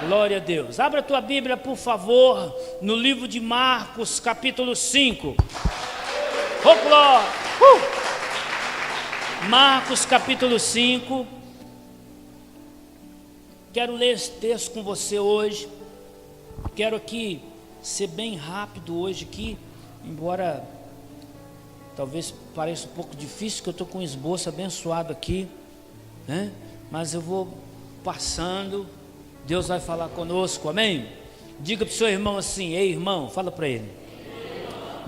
Glória a Deus. Abra a tua Bíblia, por favor, no livro de Marcos, capítulo 5. Oh, glória! Marcos, capítulo 5. Quero ler esse texto com você hoje. Quero aqui ser bem rápido hoje aqui, embora talvez pareça um pouco difícil, que eu estou com um esboço abençoado aqui, né? Mas eu vou passando, Deus vai falar conosco, amém? Diga para o seu irmão assim: ei irmão, fala para ele,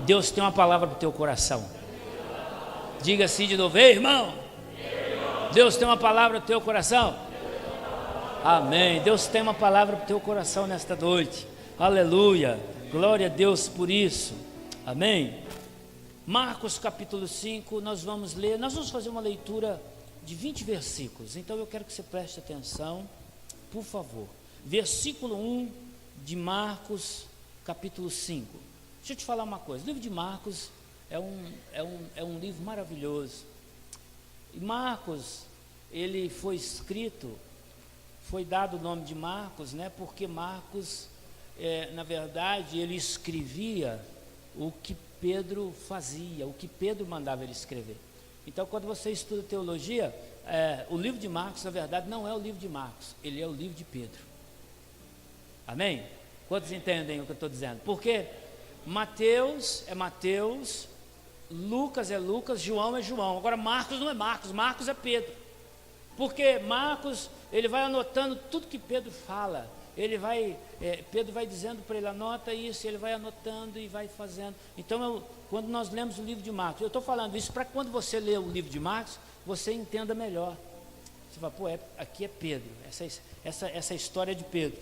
Deus tem uma palavra para o teu coração. Diga assim de novo: ei irmão, Deus tem uma palavra para o teu coração. Amém. Deus tem uma palavra para o teu coração nesta noite. Aleluia. Glória a Deus por isso. Amém. Marcos capítulo 5, nós vamos fazer uma leitura de 20 versículos. Então eu quero que você preste atenção, por favor. Versículo 1 de Marcos capítulo 5. Deixa eu te falar uma coisa. O livro de Marcos é um livro maravilhoso. E Marcos, ele foi escrito, foi dado o nome de Marcos, né? Porque Marcos, na verdade, ele escrevia o que Pedro fazia, o que Pedro mandava ele escrever. Então, quando você estuda teologia, o livro de Marcos, na verdade, não é o livro de Marcos, ele é o livro de Pedro. Amém? Quantos entendem o que eu estou dizendo? Porque Mateus é Mateus, Lucas é Lucas, João é João. Agora Marcos não é Marcos, Marcos é Pedro. Porque Marcos, ele vai anotando tudo que Pedro fala. Pedro vai dizendo para ele: anota isso, ele vai anotando e vai fazendo. Então, quando nós lemos o livro de Marcos, eu estou falando isso para que quando você lê o livro de Marcos, você entenda melhor. Você fala: pô, aqui é Pedro, essa história é de Pedro.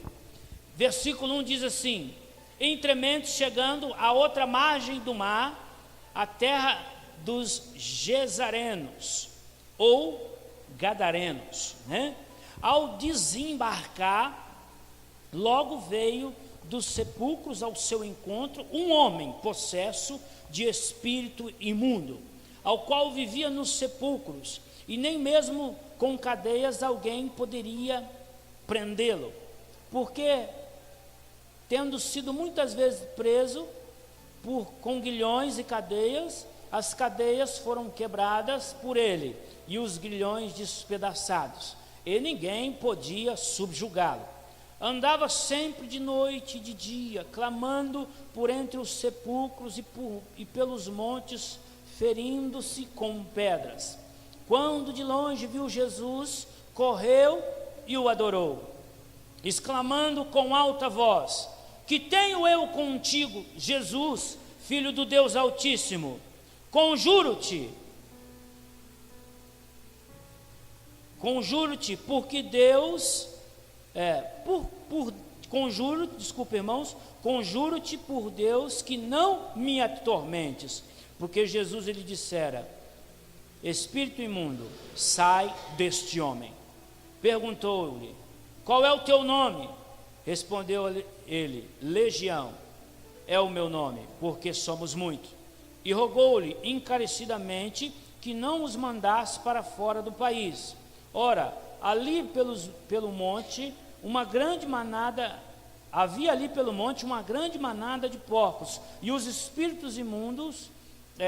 Versículo 1 diz assim: entrementes, chegando à outra margem do mar, a terra dos Gesarenos, ou Gadarenos, né? Ao desembarcar, logo veio dos sepulcros ao seu encontro um homem possesso de espírito imundo, ao qual vivia nos sepulcros, e nem mesmo com cadeias alguém poderia prendê-lo, porque, tendo sido muitas vezes preso com grilhões e cadeias, as cadeias foram quebradas por ele e os grilhões despedaçados, e ninguém podia subjugá-lo. Andava sempre de noite e de dia, clamando por entre os sepulcros e pelos montes, ferindo-se com pedras. Quando de longe viu Jesus, correu e o adorou, exclamando com alta voz: que tenho eu contigo, Jesus, Filho do Deus Altíssimo? Conjuro-te, porque Deus... conjuro-te por Deus que não me atormentes, porque Jesus ele dissera: espírito imundo, sai deste homem. Perguntou-lhe: qual é o teu nome? Respondeu ele: Legião é o meu nome, porque somos muitos. E rogou-lhe encarecidamente que não os mandasse para fora do país. Ora, ali pelo monte, havia ali pelo monte uma grande manada de porcos, e os espíritos imundos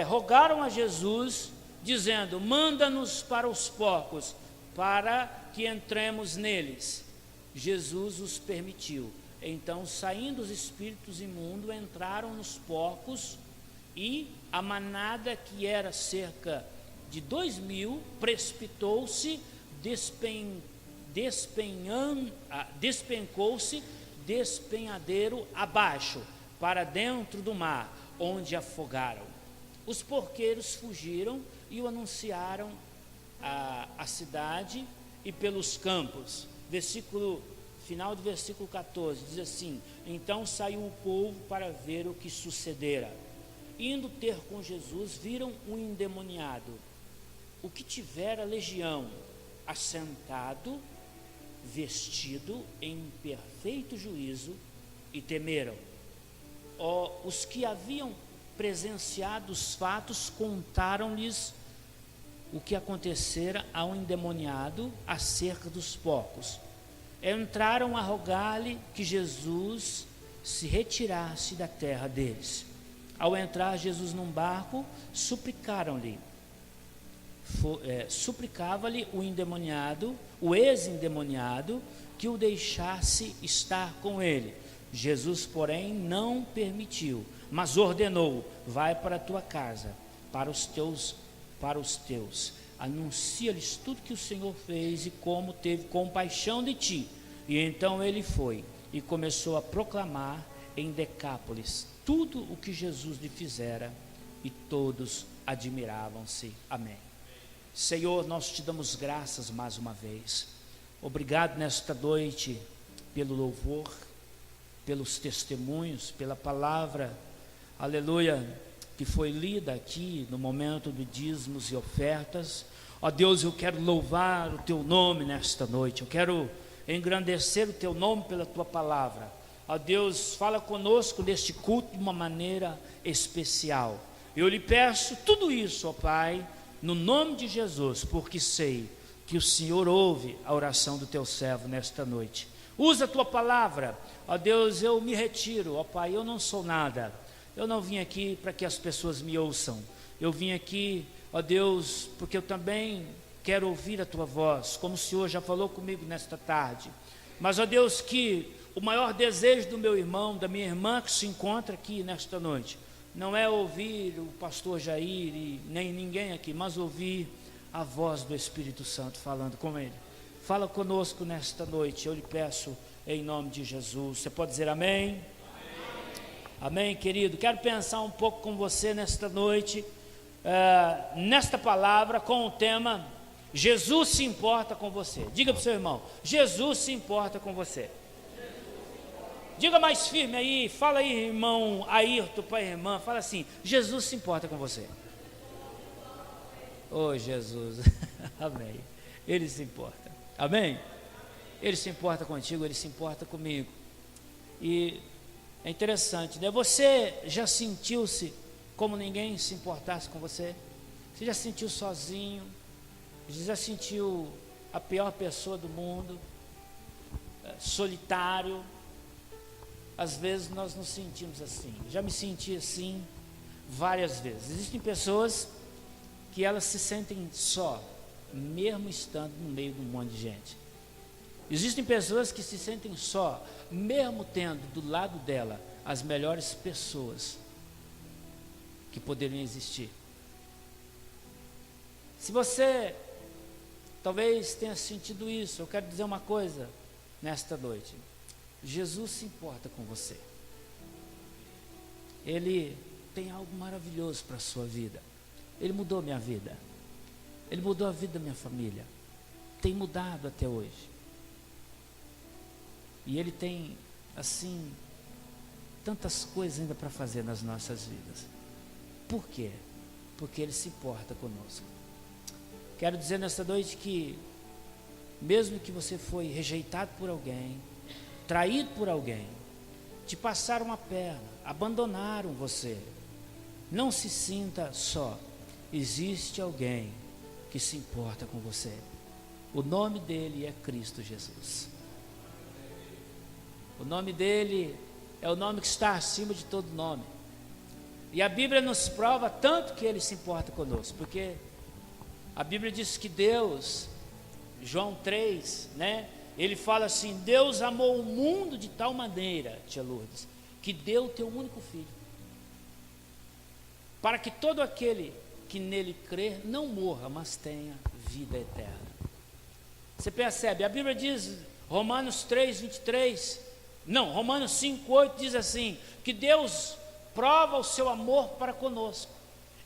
rogaram a Jesus, dizendo: manda-nos para os porcos, para que entremos neles. Jesus os permitiu. Então, saindo os espíritos imundos, entraram nos porcos, e a manada, que era cerca de 2.000, precipitou-se, despencou-se despenhadeiro abaixo, para dentro do mar, onde afogaram. Os porqueiros fugiram e o anunciaram à cidade e pelos campos. Final do versículo 14, diz assim: então saiu o povo para ver o que sucedera. Indo ter com Jesus, viram um endemoniado, o que tivera legião, assentado, vestido em perfeito juízo, e temeram. Os que haviam presenciado os fatos contaram-lhes o que acontecera ao endemoniado acerca dos porcos. entraram a rogar-lhe que Jesus se retirasse da terra deles. Ao entrar Jesus num barco, suplicava-lhe o ex-endemoniado, que o deixasse estar com ele. Jesus, porém, não permitiu, mas ordenou: vai para a tua casa, para os teus, anuncia-lhes tudo que o Senhor fez e como teve compaixão de ti. E então ele foi e começou a proclamar em Decápolis tudo o que Jesus lhe fizera, e todos admiravam-se. Amém. Senhor, nós te damos graças mais uma vez. Obrigado nesta noite pelo louvor, pelos testemunhos, pela palavra, aleluia, que foi lida aqui no momento de dízimos e ofertas. Ó Deus, eu quero louvar o teu nome nesta noite, eu quero engrandecer o teu nome pela tua palavra. Ó Deus, fala conosco neste culto de uma maneira especial. Eu lhe peço tudo isso, ó Pai, no nome de Jesus, porque sei que o Senhor ouve a oração do teu servo nesta noite. Usa a tua palavra, ó Deus. Eu me retiro, ó Pai, eu não sou nada. Eu não vim aqui para que as pessoas me ouçam. Eu vim aqui, ó Deus, porque eu também quero ouvir a tua voz, como o Senhor já falou comigo nesta tarde. Mas, ó Deus, que o maior desejo do meu irmão, da minha irmã que se encontra aqui nesta noite, não é ouvir o pastor Jair e nem ninguém aqui, mas ouvir a voz do Espírito Santo falando com ele. Fala conosco nesta noite, eu lhe peço em nome de Jesus. Você pode dizer amém? Amém, querido. Quero pensar um pouco com você nesta noite, nesta palavra, com o tema: Jesus se importa com você. Diga para o seu irmão: Jesus se importa com você. Diga mais firme aí, fala aí, irmão Ayrton, pai e irmã, fala assim: Jesus se importa com você. Oh, Jesus, amém. Ele se importa, amém? Ele se importa contigo, ele se importa comigo. E é interessante, né? Você já sentiu-se como ninguém se importasse com você? Você já sentiu sozinho? Você já sentiu a pior pessoa do mundo? Solitário? Às vezes nós nos sentimos assim. Já me senti assim várias vezes. Existem pessoas que elas se sentem só, mesmo estando no meio de um monte de gente. Existem pessoas que se sentem só, mesmo tendo do lado dela as melhores pessoas que poderiam existir. Se você talvez tenha sentido isso, eu quero dizer uma coisa nesta noite: Jesus se importa com você. Ele tem algo maravilhoso para a sua vida. Ele mudou minha vida. Ele mudou a vida da minha família. Tem mudado até hoje. E Ele tem, assim, tantas coisas ainda para fazer nas nossas vidas. Por quê? Porque Ele se importa conosco. Quero dizer nesta noite que, mesmo que você foi rejeitado por alguém, traído por alguém, te passaram a perna, abandonaram você, não se sinta só. Existe alguém que se importa com você. O nome dele é Cristo Jesus. O nome dele é o nome que está acima de todo nome. E a Bíblia nos prova tanto que ele se importa conosco, porque a Bíblia diz que Deus, João 3, né? Ele fala assim: Deus amou o mundo de tal maneira, tia Lourdes, que deu o teu único filho, para que todo aquele que nele crer não morra, mas tenha vida eterna. Você percebe? A Bíblia diz, Romanos 5:8 diz assim, que Deus prova o seu amor para conosco,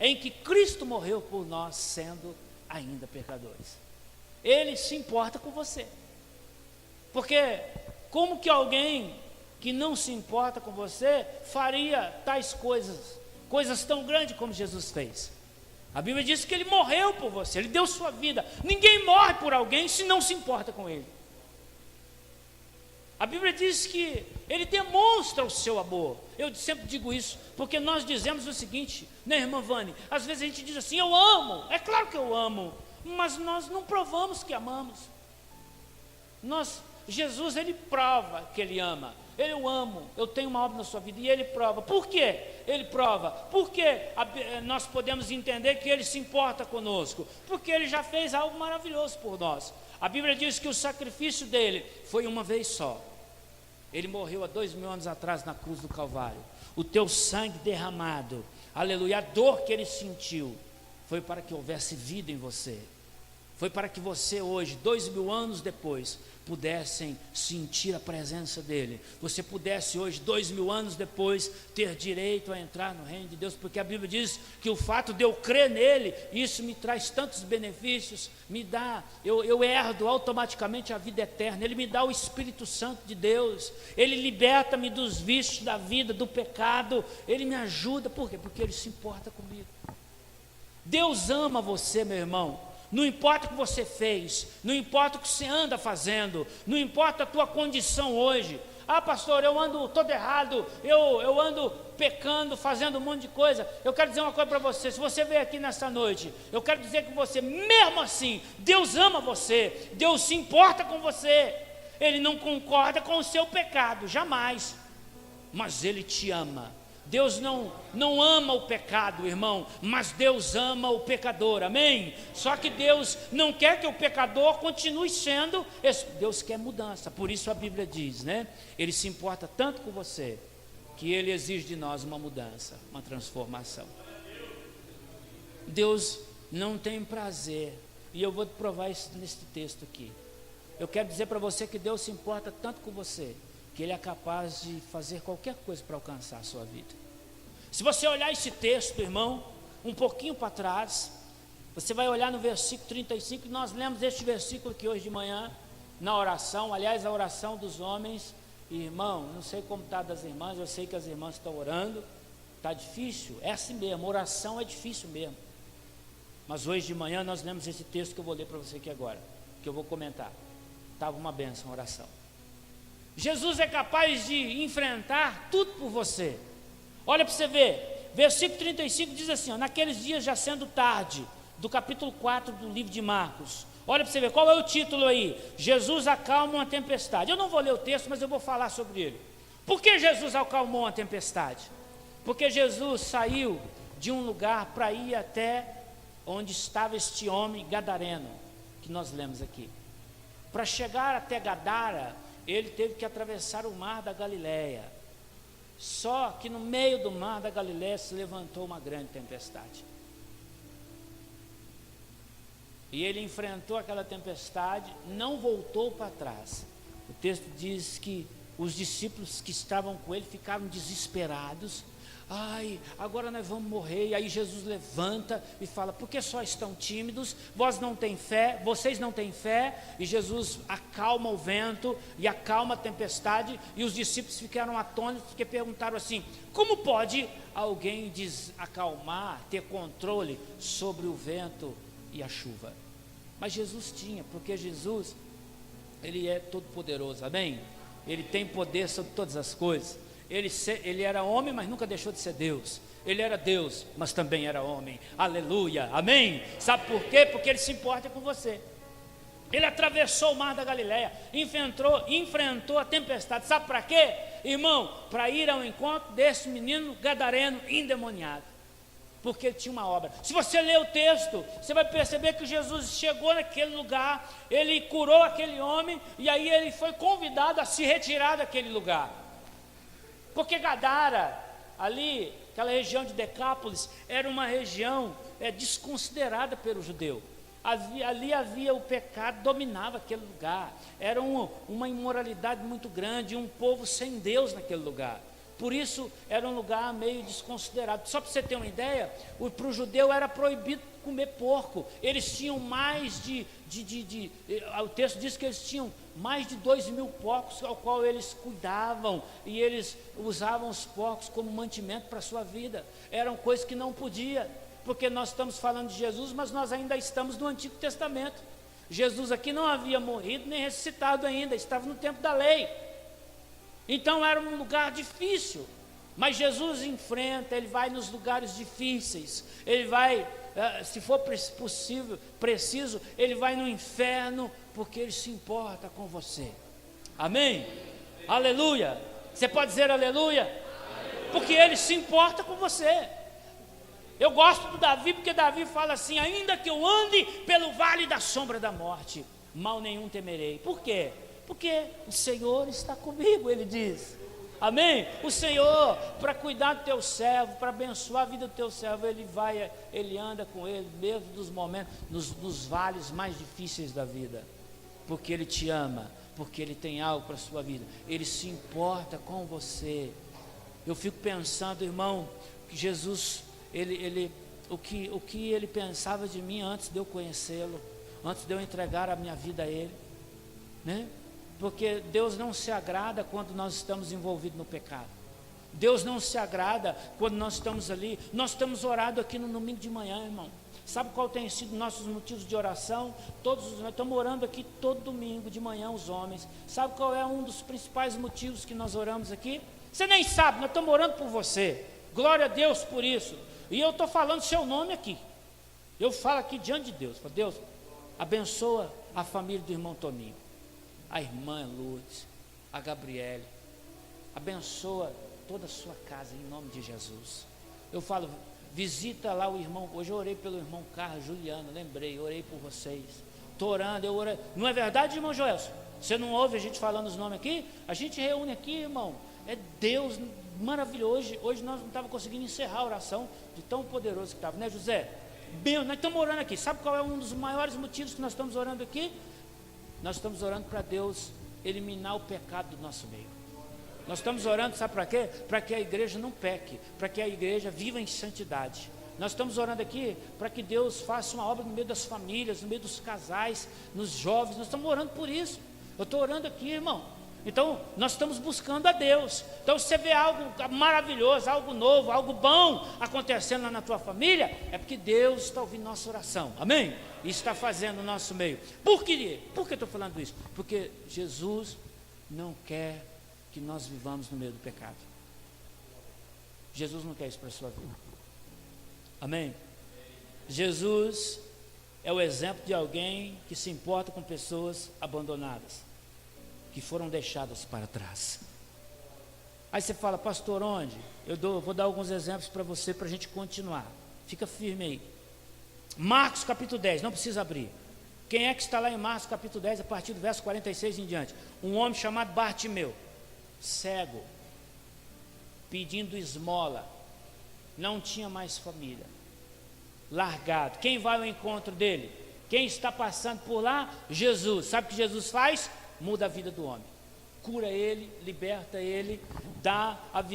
em que Cristo morreu por nós, sendo ainda pecadores. Ele se importa com você. Porque como que alguém que não se importa com você faria tais coisas tão grandes como Jesus fez? A Bíblia diz que Ele morreu por você, Ele deu sua vida. Ninguém morre por alguém se não se importa com Ele. A Bíblia diz que Ele demonstra o seu amor. Eu sempre digo isso, porque nós dizemos o seguinte, né, irmã Vânia? Às vezes a gente diz assim: eu amo, é claro que eu amo, mas nós não provamos que amamos. Jesus, ele prova que ele ama. Eu amo, eu tenho uma obra na sua vida, e ele prova. Por quê? Ele prova. Porque nós podemos entender que ele se importa conosco? Porque ele já fez algo maravilhoso por nós. A Bíblia diz que o sacrifício dele foi uma vez só. Ele morreu há 2000 anos atrás na cruz do Calvário. O teu sangue derramado, aleluia, a dor que ele sentiu, foi para que houvesse vida em você. Foi para que você hoje, 2000 anos depois, pudessem sentir a presença dele. Você pudesse hoje, 2000 anos depois, ter direito a entrar no reino de Deus. Porque a Bíblia diz que o fato de eu crer nele, isso me traz tantos benefícios, me dá, eu herdo automaticamente a vida eterna. Ele me dá o Espírito Santo de Deus. Ele liberta-me dos vícios da vida, do pecado. Ele me ajuda. Por quê? Porque ele se importa comigo. Deus ama você, meu irmão. Não importa o que você fez, não importa o que você anda fazendo, não importa a tua condição hoje. Ah, pastor, eu ando todo errado, eu ando pecando, fazendo um monte de coisa. Eu quero dizer uma coisa para você. Se você veio aqui nessa noite, eu quero dizer que você, mesmo assim, Deus ama você, Deus se importa com você. Ele não concorda com o seu pecado, jamais, mas Ele te ama. Deus não ama o pecado, irmão, mas Deus ama o pecador, amém? Só que Deus não quer que o pecador continue sendo, Deus quer mudança. Por isso a Bíblia diz, né? Ele se importa tanto com você, que Ele exige de nós uma mudança, uma transformação. Deus não tem prazer, e eu vou te provar isso neste texto aqui. Eu quero dizer para você que Deus se importa tanto com você, que Ele é capaz de fazer qualquer coisa para alcançar a sua vida. Se você olhar esse texto, irmão, um pouquinho para trás, você vai olhar no versículo 35, nós lemos este versículo aqui hoje de manhã, na oração, aliás, a oração dos homens. Irmão, não sei como está das irmãs, eu sei que as irmãs estão orando, está difícil, é assim mesmo, oração é difícil mesmo. Mas hoje de manhã nós lemos esse texto que eu vou ler para você aqui agora, que eu vou comentar. Estava uma bênção a oração. Jesus é capaz de enfrentar tudo por você. Olha para você ver, versículo 35 diz assim, ó, naqueles dias já sendo tarde, do capítulo 4 do livro de Marcos. Olha para você ver, qual é o título aí? Jesus acalma uma tempestade. Eu não vou ler o texto, mas eu vou falar sobre ele. Por que Jesus acalmou uma tempestade? Porque Jesus saiu de um lugar para ir até onde estava este homem gadareno, que nós lemos aqui. Para chegar até Gadara, ele teve que atravessar o mar da Galileia. Só que no meio do mar da Galileia se levantou uma grande tempestade. E ele enfrentou aquela tempestade, não voltou para trás. O texto diz que os discípulos que estavam com ele ficaram desesperados. Ai, agora nós vamos morrer. E aí Jesus levanta e fala, por que só estão tímidos? Vós não têm fé, vocês não têm fé. E Jesus acalma o vento e acalma a tempestade. E os discípulos ficaram atônitos, porque perguntaram assim, como pode alguém acalmar, ter controle sobre o vento e a chuva? Mas Jesus tinha, porque Jesus, Ele é todo poderoso, amém? Ele tem poder sobre todas as coisas. Ele era homem, mas nunca deixou de ser Deus. Ele era Deus, mas também era homem. Aleluia, amém? Sabe por quê? Porque Ele se importa com você. Ele atravessou o mar da Galileia, enfrentou a tempestade. Sabe para quê? Irmão, para ir ao encontro desse menino gadareno endemoniado. Porque ele tinha uma obra. Se você ler o texto, você vai perceber que Jesus chegou naquele lugar, Ele curou aquele homem, e aí ele foi convidado a se retirar daquele lugar. Porque Gadara, ali, aquela região de Decápolis, era uma região desconsiderada pelo judeu. Ali havia o pecado, dominava aquele lugar. Era uma imoralidade muito grande, um povo sem Deus naquele lugar. Por isso, era um lugar meio desconsiderado. Só para você ter uma ideia, para o judeu era proibido comer porco. Eles tinham mais o texto diz que eles tinham mais de 2.000 porcos, ao qual eles cuidavam, e eles usavam os porcos como mantimento para a sua vida. Eram coisas que não podia, porque nós estamos falando de Jesus, mas nós ainda estamos no Antigo Testamento. Jesus aqui não havia morrido nem ressuscitado ainda, estava no tempo da lei. Então era um lugar difícil, mas Jesus enfrenta, Ele vai nos lugares difíceis, Ele vai, se for preciso, Ele vai no inferno, porque Ele se importa com você. Amém? Aleluia. Você pode dizer aleluia? Porque ele se importa com você. Eu gosto do Davi, porque Davi fala assim: ainda que eu ande pelo vale da sombra da morte, mal nenhum temerei. Por quê? Porque o Senhor está comigo, ele diz. Amém? O Senhor, para cuidar do teu servo, para abençoar a vida do teu servo, ele anda com ele, mesmo nos momentos, nos vales mais difíceis da vida. Porque ele te ama, porque ele tem algo para a sua vida, ele se importa com você. Eu fico pensando, irmão, que Jesus, o que ele pensava de mim antes de eu conhecê-lo, antes de eu entregar a minha vida a ele, né? Porque Deus não se agrada quando nós estamos envolvidos no pecado. Deus não se agrada quando nós estamos ali. Nós temos orado aqui no domingo de manhã, irmão. Sabe qual tem sido nossos motivos de oração? Nós estamos orando aqui todo domingo de manhã, os homens. Sabe qual é um dos principais motivos que nós oramos aqui? Você nem sabe, nós estamos orando por você. Glória a Deus por isso. E eu estou falando seu nome aqui. Eu falo aqui diante de Deus. Falo, Deus, abençoa a família do irmão Toninho, a irmã Lourdes, a Gabriele. Abençoa toda a sua casa em nome de Jesus. Eu falo, visita lá o irmão. Hoje eu orei pelo irmão Carlos, Juliano, lembrei, orei por vocês. Estou orando, eu orei. Não é verdade, irmão Joelson? Você não ouve a gente falando os nomes aqui? A gente reúne aqui, irmão. É Deus maravilhoso. Hoje nós não estávamos conseguindo encerrar a oração de tão poderoso que estava, né, José? Bem, nós estamos orando aqui. Sabe qual é um dos maiores motivos que nós estamos orando aqui? Nós estamos orando para Deus eliminar o pecado do nosso meio. Nós estamos orando, sabe para quê? Para que a igreja não peque, para que a igreja viva em santidade. Nós estamos orando aqui para que Deus faça uma obra no meio das famílias, no meio dos casais, nos jovens. Nós estamos orando por isso. Eu estou orando aqui, irmão. Então, nós estamos buscando a Deus. Então, se você vê algo maravilhoso, algo novo, algo bom acontecendo lá na tua família, é porque Deus está ouvindo nossa oração. Amém? E está fazendo o nosso meio. Por quê? Por que eu estou falando isso? Porque Jesus não quer que nós vivamos no meio do pecado. Jesus não quer isso para a sua vida. Amém? Jesus é o exemplo de alguém que se importa com pessoas abandonadas, que foram deixadas para trás. Aí você fala, pastor, onde? Vou dar alguns exemplos para você, para a gente continuar. Fica firme aí. Marcos capítulo 10, não precisa abrir. Quem é que está lá em Marcos capítulo 10, a partir do verso 46 em diante? Um homem chamado Bartimeu, cego, pedindo esmola, não tinha mais família, largado. Quem vai ao encontro dele? Quem está passando por lá? Jesus. Sabe o que Jesus faz? Muda a vida do homem, cura ele, liberta ele,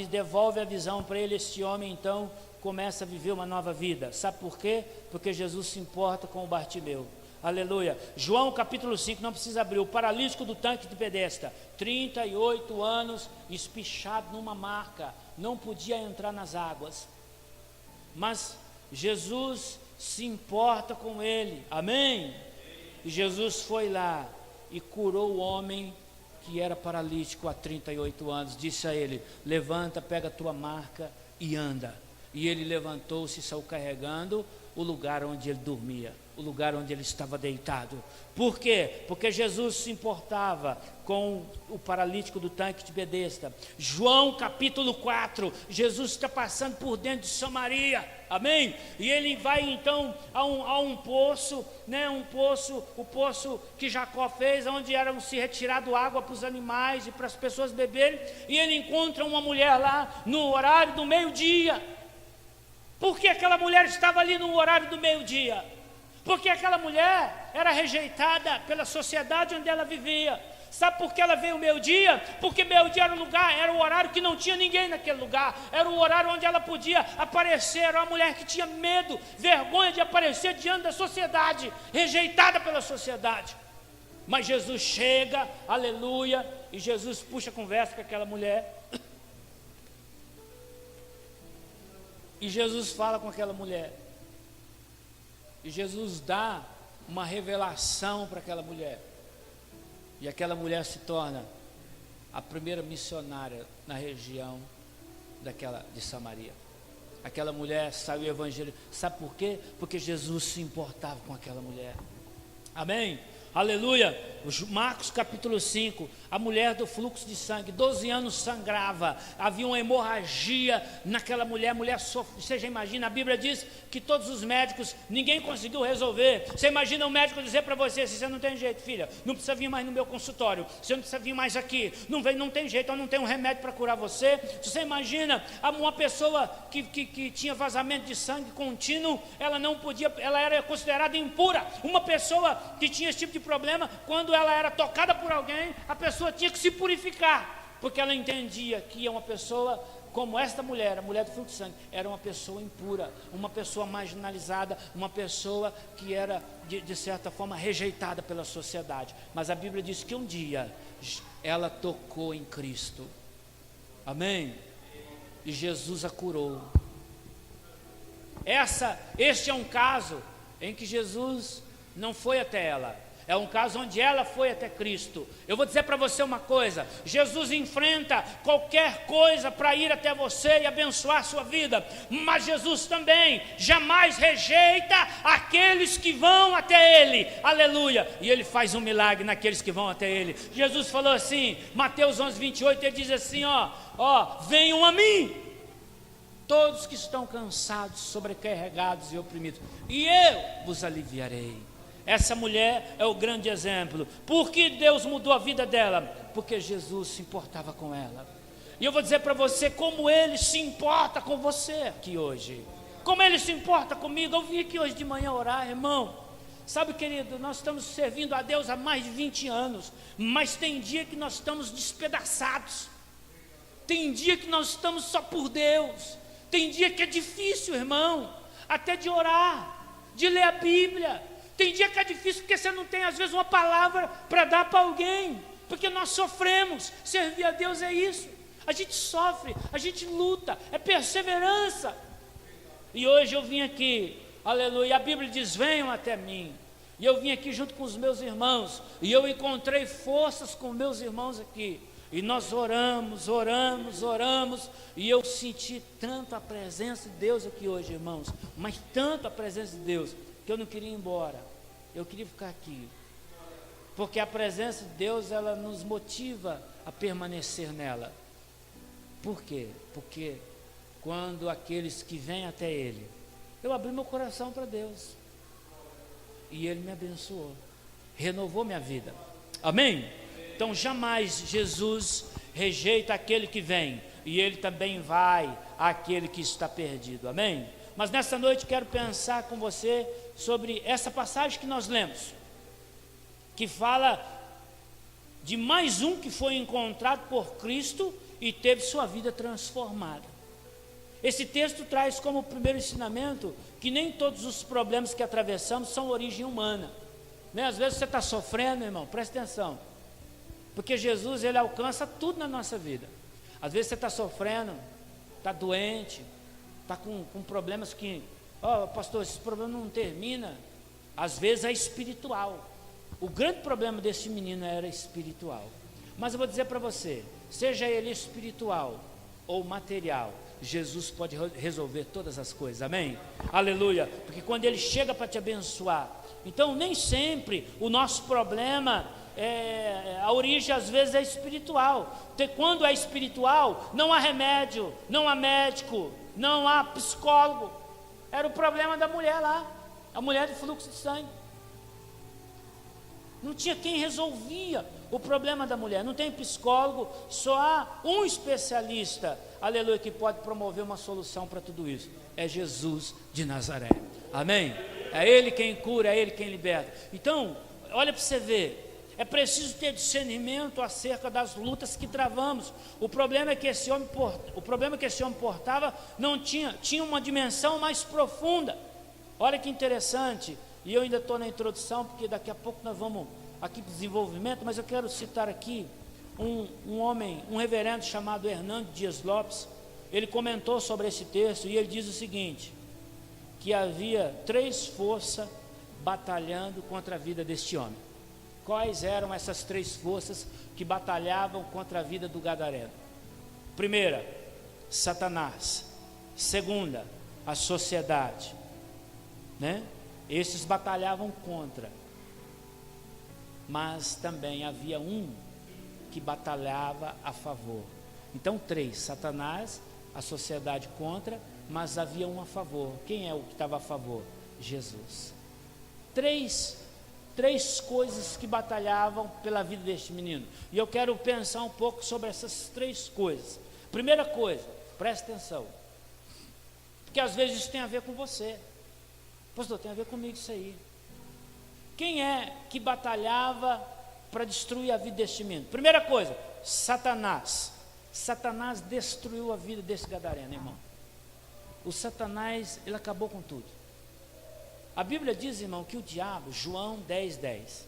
devolve a visão para ele. Este homem então começa a viver uma nova vida. Sabe por quê? Porque Jesus se importa com o Bartimeu. Aleluia. João capítulo 5, não precisa abrir. O paralítico do tanque de Betesda, 38 anos, espichado numa marca, não podia entrar nas águas, mas Jesus se importa com ele. Amém? E Jesus foi lá e curou o homem que era paralítico há 38 anos. Disse a ele, levanta, pega a tua marca e anda. E ele levantou-se e saiu carregando o lugar onde ele dormia, o lugar onde ele estava deitado. Por quê? Porque Jesus se importava com o paralítico do tanque de Betesda. João capítulo 4, Jesus está passando por dentro de Samaria, amém? E ele vai então a um poço, né? O poço que Jacó fez, onde eram se retirado água para os animais e para as pessoas beberem, e ele encontra uma mulher lá no horário do meio-dia. Por que aquela mulher estava ali no horário do meio-dia? Porque aquela mulher era rejeitada pela sociedade onde ela vivia. Sabe por que ela veio meio-dia? Porque meio-dia era o horário que não tinha ninguém naquele lugar. Era o horário onde ela podia aparecer. Era uma mulher que tinha medo, vergonha de aparecer diante da sociedade, rejeitada pela sociedade. Mas Jesus chega, aleluia, e Jesus puxa a conversa com aquela mulher. E Jesus fala com aquela mulher. E Jesus dá uma revelação para aquela mulher. E aquela mulher se torna a primeira missionária na região de Samaria. Aquela mulher saiu evangelizando. Sabe por quê? Porque Jesus se importava com aquela mulher. Amém? Aleluia. Marcos capítulo 5, a mulher do fluxo de sangue, 12 anos sangrava, havia uma hemorragia naquela mulher, você já imagina, a Bíblia diz que todos os médicos, ninguém conseguiu resolver. Você imagina um médico dizer para você, assim, você não tem jeito, filha, não precisa vir mais no meu consultório, você não precisa vir mais aqui, não tem jeito, eu não tenho um remédio para curar você. Você imagina uma pessoa que tinha vazamento de sangue contínuo, ela não podia, ela era considerada impura. Uma pessoa que tinha esse tipo de problema, quando ela era tocada por alguém, a pessoa tinha que se purificar, porque ela entendia que uma pessoa como esta mulher, a mulher do fluxo de sangue, era uma pessoa impura, uma pessoa marginalizada, uma pessoa que era de certa forma rejeitada pela sociedade. Mas a Bíblia diz que um dia ela tocou em Cristo, amém? E Jesus a curou. Este é um caso em que Jesus não foi até ela, é um caso onde ela foi até Cristo. Eu vou dizer para você uma coisa: Jesus enfrenta qualquer coisa para ir até você e abençoar a sua vida, mas Jesus também jamais rejeita aqueles que vão até Ele, aleluia, e Ele faz um milagre naqueles que vão até Ele. Jesus falou assim, Mateus 11, 28, Ele diz assim, venham a mim, todos que estão cansados, sobrecarregados e oprimidos, e eu vos aliviarei. Essa mulher é o grande exemplo. Por que Deus mudou a vida dela? Porque Jesus se importava com ela. E eu vou dizer para você como Ele se importa com você aqui hoje, como Ele se importa comigo. Eu vim aqui hoje de manhã orar, irmão. Sabe, querido, nós estamos servindo a Deus há mais de 20 anos, mas tem dia que nós estamos despedaçados, tem dia que nós estamos só por Deus, tem dia que é difícil, irmão, até de orar, de ler a Bíblia. Tem dia que é difícil porque você não tem às vezes uma palavra para dar para alguém, porque nós sofremos. Servir a Deus é isso, a gente sofre, a gente luta, é perseverança. E hoje eu vim aqui, aleluia, a Bíblia diz, venham até mim. E eu vim aqui junto com os meus irmãos, e eu encontrei forças com meus irmãos aqui, e nós oramos, e eu senti tanto a presença de Deus aqui hoje, irmãos, mas tanto a presença de Deus, que eu não queria ir embora, eu queria ficar aqui, porque a presença de Deus, ela nos motiva a permanecer nela. Por quê? Porque quando aqueles que vêm até Ele, eu abri meu coração para Deus, e Ele me abençoou, renovou minha vida, amém? Então jamais Jesus rejeita aquele que vem, e Ele também vai àquele que está perdido, amém? Mas nessa noite quero pensar com você sobre essa passagem que nós lemos, que fala de mais um que foi encontrado por Cristo e teve sua vida transformada. Esse texto traz como primeiro ensinamento que nem todos os problemas que atravessamos são origem humana, né? Às vezes você está sofrendo, irmão, presta atenção, porque Jesus, Ele alcança tudo na nossa vida. Às vezes você está sofrendo, está doente, está com problemas que, pastor, esse problema não termina. Às vezes é espiritual. O grande problema desse menino era espiritual. Mas eu vou dizer para você, seja ele espiritual ou material, Jesus pode resolver todas as coisas, amém? Aleluia, porque quando Ele chega para te abençoar, então nem sempre o nosso problema, a origem às vezes é espiritual. Quando é espiritual, não há remédio, não há médico, não há psicólogo. Era o problema da mulher lá, a mulher do fluxo de sangue. Não tinha quem resolvia o problema da mulher, não tem psicólogo, só há um especialista, aleluia, que pode promover uma solução para tudo isso, é Jesus de Nazaré, amém? É Ele quem cura, é Ele quem liberta. Então, olha para você ver, é preciso ter discernimento acerca das lutas que travamos. O problema que esse homem portava não tinha uma dimensão mais profunda. Olha que interessante, e eu ainda estou na introdução, porque daqui a pouco nós vamos aqui para o desenvolvimento, mas eu quero citar aqui um homem, um reverendo chamado Hernando Dias Lopes. Ele comentou sobre esse texto e ele diz o seguinte, que havia 3 forças batalhando contra a vida deste homem. Quais eram essas 3 forças que batalhavam contra a vida do gadareno? Primeira, Satanás. Segunda, a sociedade, né? Esses batalhavam contra. mas também havia um que batalhava a favor. Então 3, Satanás, a sociedade contra, mas havia um a favor. Quem é o que estava a favor? Jesus. Três coisas que batalhavam pela vida deste menino. E eu quero pensar um pouco sobre essas 3 coisas. Primeira coisa, preste atenção, porque às vezes isso tem a ver com você. Pastor, tem a ver comigo isso aí. Quem é que batalhava para destruir a vida deste menino? Primeira coisa, Satanás. Satanás destruiu a vida desse gadareno, irmão. O Satanás, ele acabou com tudo. A Bíblia diz, irmão, que o diabo, João 10:10,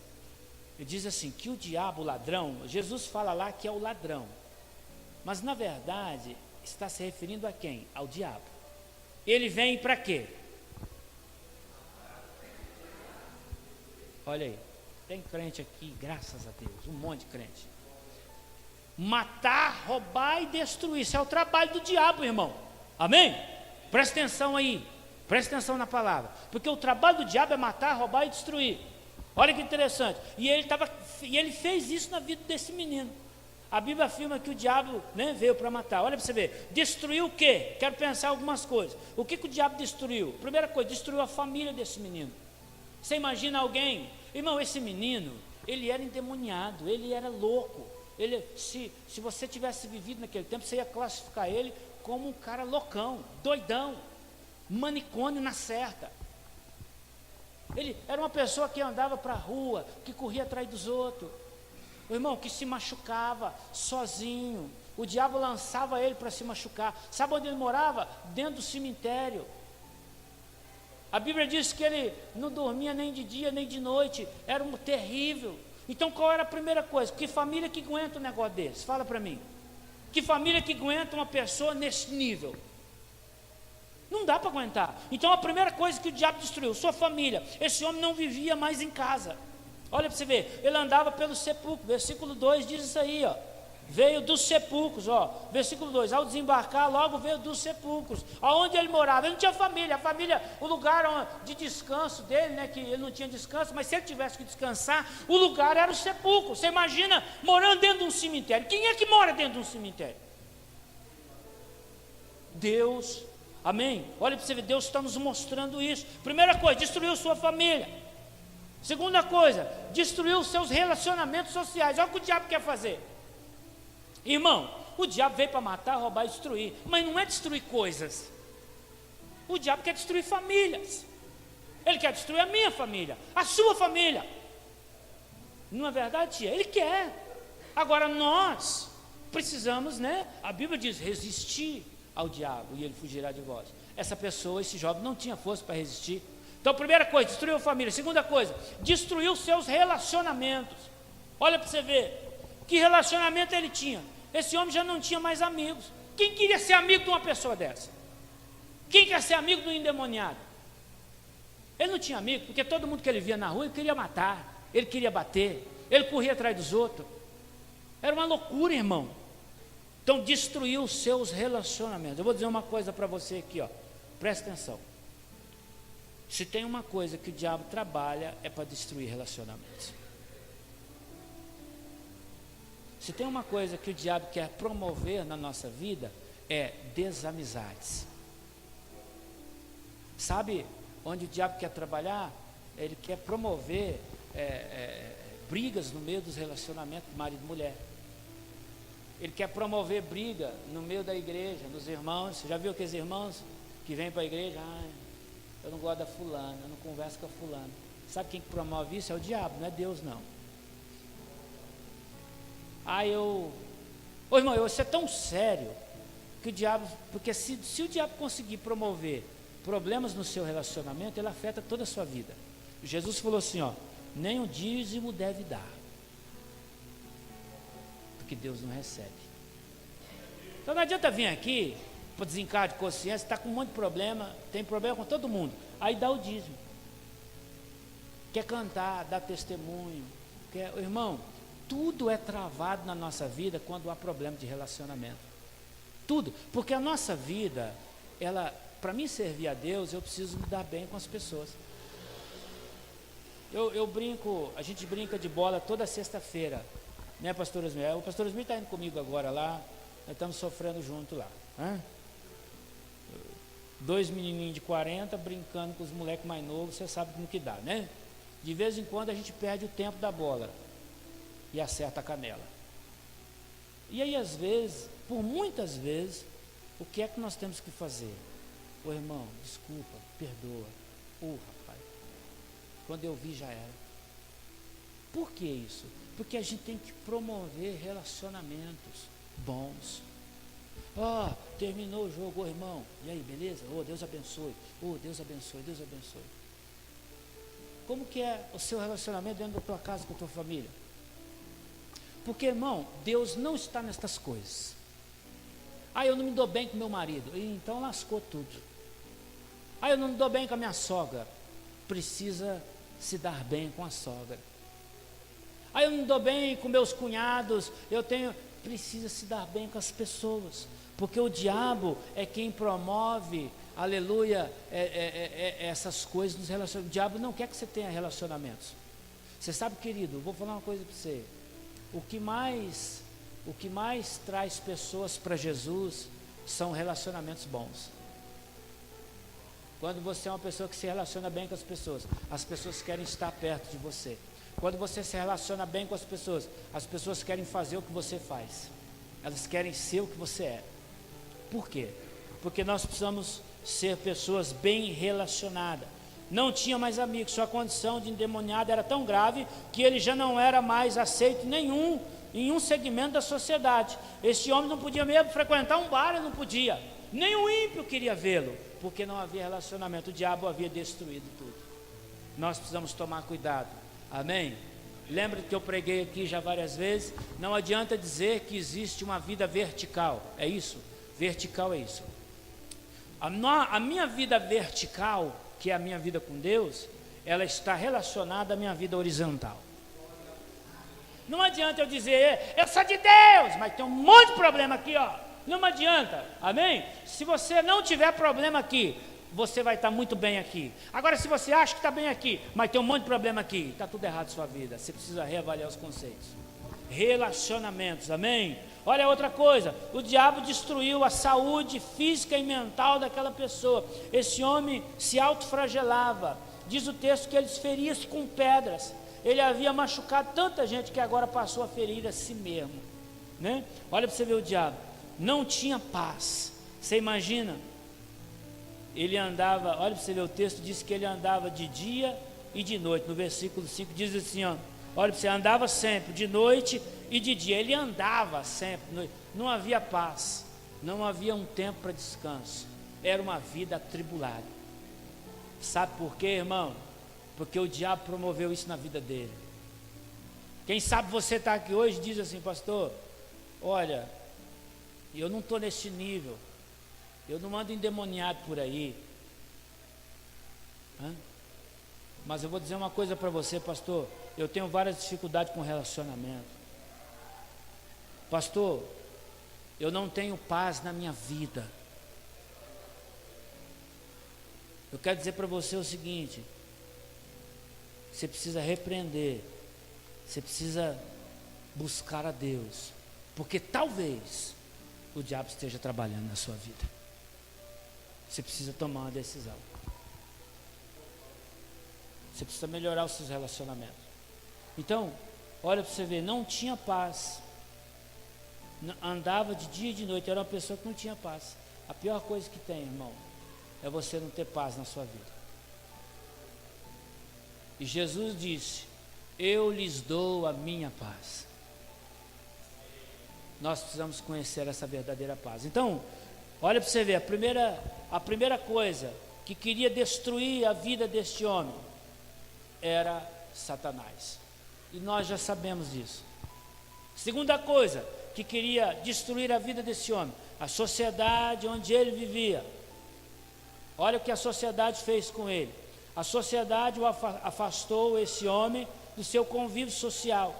ele diz assim, que o diabo, o ladrão, Jesus fala lá que é o ladrão, mas na verdade está se referindo a quem? Ao diabo. Ele vem para quê? Olha aí, tem crente aqui, graças a Deus, um monte de crente. Matar, roubar e destruir, isso é o trabalho do diabo, irmão. Amém? Presta atenção aí, presta atenção na palavra, porque o trabalho do diabo é matar, roubar e destruir. Olha que interessante, e ele fez isso na vida desse menino. A Bíblia afirma que o diabo, né, veio para matar. Olha para você ver, destruiu o quê? Quero pensar algumas coisas. O que o diabo destruiu? Primeira coisa, destruiu a família desse menino. Você imagina alguém, irmão, esse menino, ele era endemoniado, ele era louco. Se você tivesse vivido naquele tempo, você ia classificar ele como um cara loucão, doidão, manicômio na certa. Ele era uma pessoa que andava para a rua, que corria atrás dos outros. O irmão, que se machucava sozinho. O diabo lançava ele para se machucar. Sabe onde ele morava? Dentro do cemitério. A Bíblia diz que ele não dormia nem de dia nem de noite. Era terrível. Então qual era a primeira coisa? Que família que aguenta um negócio desse? Fala para mim. Que família que aguenta uma pessoa nesse nível? Não dá para aguentar. Então a primeira coisa que o diabo destruiu, sua família. Esse homem não vivia mais em casa. Olha para você ver, ele andava pelos sepulcros. Versículo 2 diz isso aí, ó. Veio dos sepulcros, ó. Versículo 2, ao desembarcar, logo veio dos sepulcros. Aonde ele morava? Ele não tinha família. A família, o lugar de descanso dele, né? Que ele não tinha descanso, mas se ele tivesse que descansar, o lugar era o sepulcro. Você imagina morando dentro de um cemitério. Quem é que mora dentro de um cemitério? Deus. Amém? Olha para você ver, Deus está nos mostrando isso. Primeira coisa, destruiu sua família. Segunda coisa, destruiu os seus relacionamentos sociais. Olha o que o diabo quer fazer. Irmão, o diabo veio para matar, roubar e destruir. Mas não é destruir coisas. O diabo quer destruir famílias. Ele quer destruir a minha família, a sua família. Não é verdade, tia? Ele quer. Agora nós precisamos, né? A Bíblia diz, resistir ao diabo e ele fugirá de vós. Essa pessoa, esse jovem não tinha força para resistir. Então, primeira coisa, destruiu a família. Segunda coisa, destruiu seus relacionamentos. Olha para você ver, que relacionamento ele tinha. Esse homem já não tinha mais amigos. Quem queria ser amigo de uma pessoa dessa? Quem quer ser amigo de um endemoniado? Ele não tinha amigo, porque todo mundo que ele via na rua, ele queria matar, ele queria bater, ele corria atrás dos outros. Era uma loucura, irmão. Então, destruiu os seus relacionamentos. Eu vou dizer uma coisa para você aqui, ó. Presta atenção. Se tem uma coisa que o diabo trabalha, é para destruir relacionamentos. Se tem uma coisa que o diabo quer promover na nossa vida, é desamizades. Sabe onde o diabo quer trabalhar? Ele quer promover brigas no meio dos relacionamentos marido e mulher. Ele quer promover briga no meio da igreja, nos irmãos. Você já viu aqueles irmãos que vêm para a igreja? Eu não gosto da fulana, eu não converso com a fulana. Sabe quem que promove isso? É o diabo, não é Deus não. Ô irmão, isso é tão sério que o diabo, porque se o diabo conseguir promover problemas no seu relacionamento, ele afeta toda a sua vida. Jesus falou assim, ó, nem o dízimo deve dar, porque Deus não recebe. Então não adianta vir aqui para desencargo de consciência, está com um monte de problema, tem problema com todo mundo, aí dá o dízimo, quer cantar, dá testemunho, irmão, tudo é travado na nossa vida quando há problema de relacionamento, tudo, porque a nossa vida, para mim servir a Deus, eu preciso me dar bem com as pessoas. Eu brinco, a gente brinca de bola toda sexta-feira, né, pastor Osmir? O pastor Osmir está indo comigo agora lá, nós estamos sofrendo junto lá. Hein? 2 menininhos de 40 brincando com os moleques mais novos, você sabe como que dá, né? De vez em quando a gente perde o tempo da bola e acerta a canela. E aí, às vezes, por muitas vezes, o que é que nós temos que fazer? Ô irmão, desculpa, perdoa. Rapaz, quando eu vi já era. Por que isso? Porque a gente tem que promover relacionamentos bons. Terminou o jogo, irmão. E aí, beleza? Deus abençoe. Deus abençoe, Deus abençoe. Como que é o seu relacionamento dentro da tua casa com a tua família? Porque, irmão, Deus não está nestas coisas. Eu não me dou bem com meu marido. Então lascou tudo. Eu não me dou bem com a minha sogra. Precisa se dar bem com a sogra. Eu não me dou bem com meus cunhados. Precisa se dar bem com as pessoas. Porque o diabo é quem promove, aleluia, essas coisas nos relacionamentos. O diabo não quer que você tenha relacionamentos. Você sabe, querido, eu vou falar uma coisa para você. O que mais traz pessoas para Jesus são relacionamentos bons. Quando você é uma pessoa que se relaciona bem com as pessoas querem estar perto de você. Quando você se relaciona bem com as pessoas querem fazer o que você faz. Elas querem ser o que você é. Por quê? Porque nós precisamos ser pessoas bem relacionadas. Não tinha mais amigos, sua condição de endemoniado era tão grave que ele já não era mais aceito em nenhum segmento da sociedade. Esse homem não podia mesmo frequentar um bar, ele não podia. Nem o ímpio queria vê-lo, porque não havia relacionamento. O diabo havia destruído tudo. Nós precisamos tomar cuidado. Amém? Lembra que eu preguei aqui já várias vezes? Não adianta dizer que existe uma vida vertical. É isso? Vertical é isso. A minha vida vertical, que é a minha vida com Deus, ela está relacionada à minha vida horizontal. Não adianta eu dizer, eu sou de Deus, mas tem um monte de problema aqui, Não adianta, amém? Se você não tiver problema aqui, você vai estar muito bem aqui. Agora, se você acha que está bem aqui, mas tem um monte de problema aqui, está tudo errado na sua vida. Você precisa reavaliar os conceitos. Relacionamentos, amém? Olha outra coisa, o diabo destruiu a saúde física e mental daquela pessoa. Esse homem se autoflagelava. Diz o texto que ele feria-se com pedras. Ele havia machucado tanta gente que agora passou a ferir a si mesmo, né? Olha para você ver o diabo. Não tinha paz. Você imagina? Ele andava, olha para você ver o texto, diz que ele andava de dia e de noite. No versículo 5 diz assim, olha para você, andava sempre, de noite e de dia. Ele andava sempre, não havia paz, não havia um tempo para descanso. Era uma vida atribulada. Sabe por quê, irmão? Porque o diabo promoveu isso na vida dele. Quem sabe você está aqui hoje e diz assim, pastor, olha, eu não estou nesse nível, eu não ando endemoniado por aí. Mas eu vou dizer uma coisa para você, pastor, eu tenho várias dificuldades com relacionamento. Pastor, eu não tenho paz na minha vida. Eu quero dizer para você o seguinte, você precisa repreender, você precisa buscar a Deus, porque talvez o diabo esteja trabalhando na sua vida. Você precisa tomar uma decisão. Você precisa melhorar os seus relacionamentos. Então, olha para você ver, não tinha paz. Andava de dia e de noite, era uma pessoa que não tinha paz. A pior coisa que tem, irmão, é você não ter paz na sua vida. E Jesus disse, eu lhes dou a minha paz. Nós precisamos conhecer essa verdadeira paz. Então, olha para você ver, a primeira coisa que queria destruir a vida deste homem era Satanás. E nós já sabemos disso. Segunda coisa que queria destruir a vida desse homem, a sociedade onde ele vivia. Olha o que a sociedade fez com ele. A sociedade o afastou, esse homem, do seu convívio social.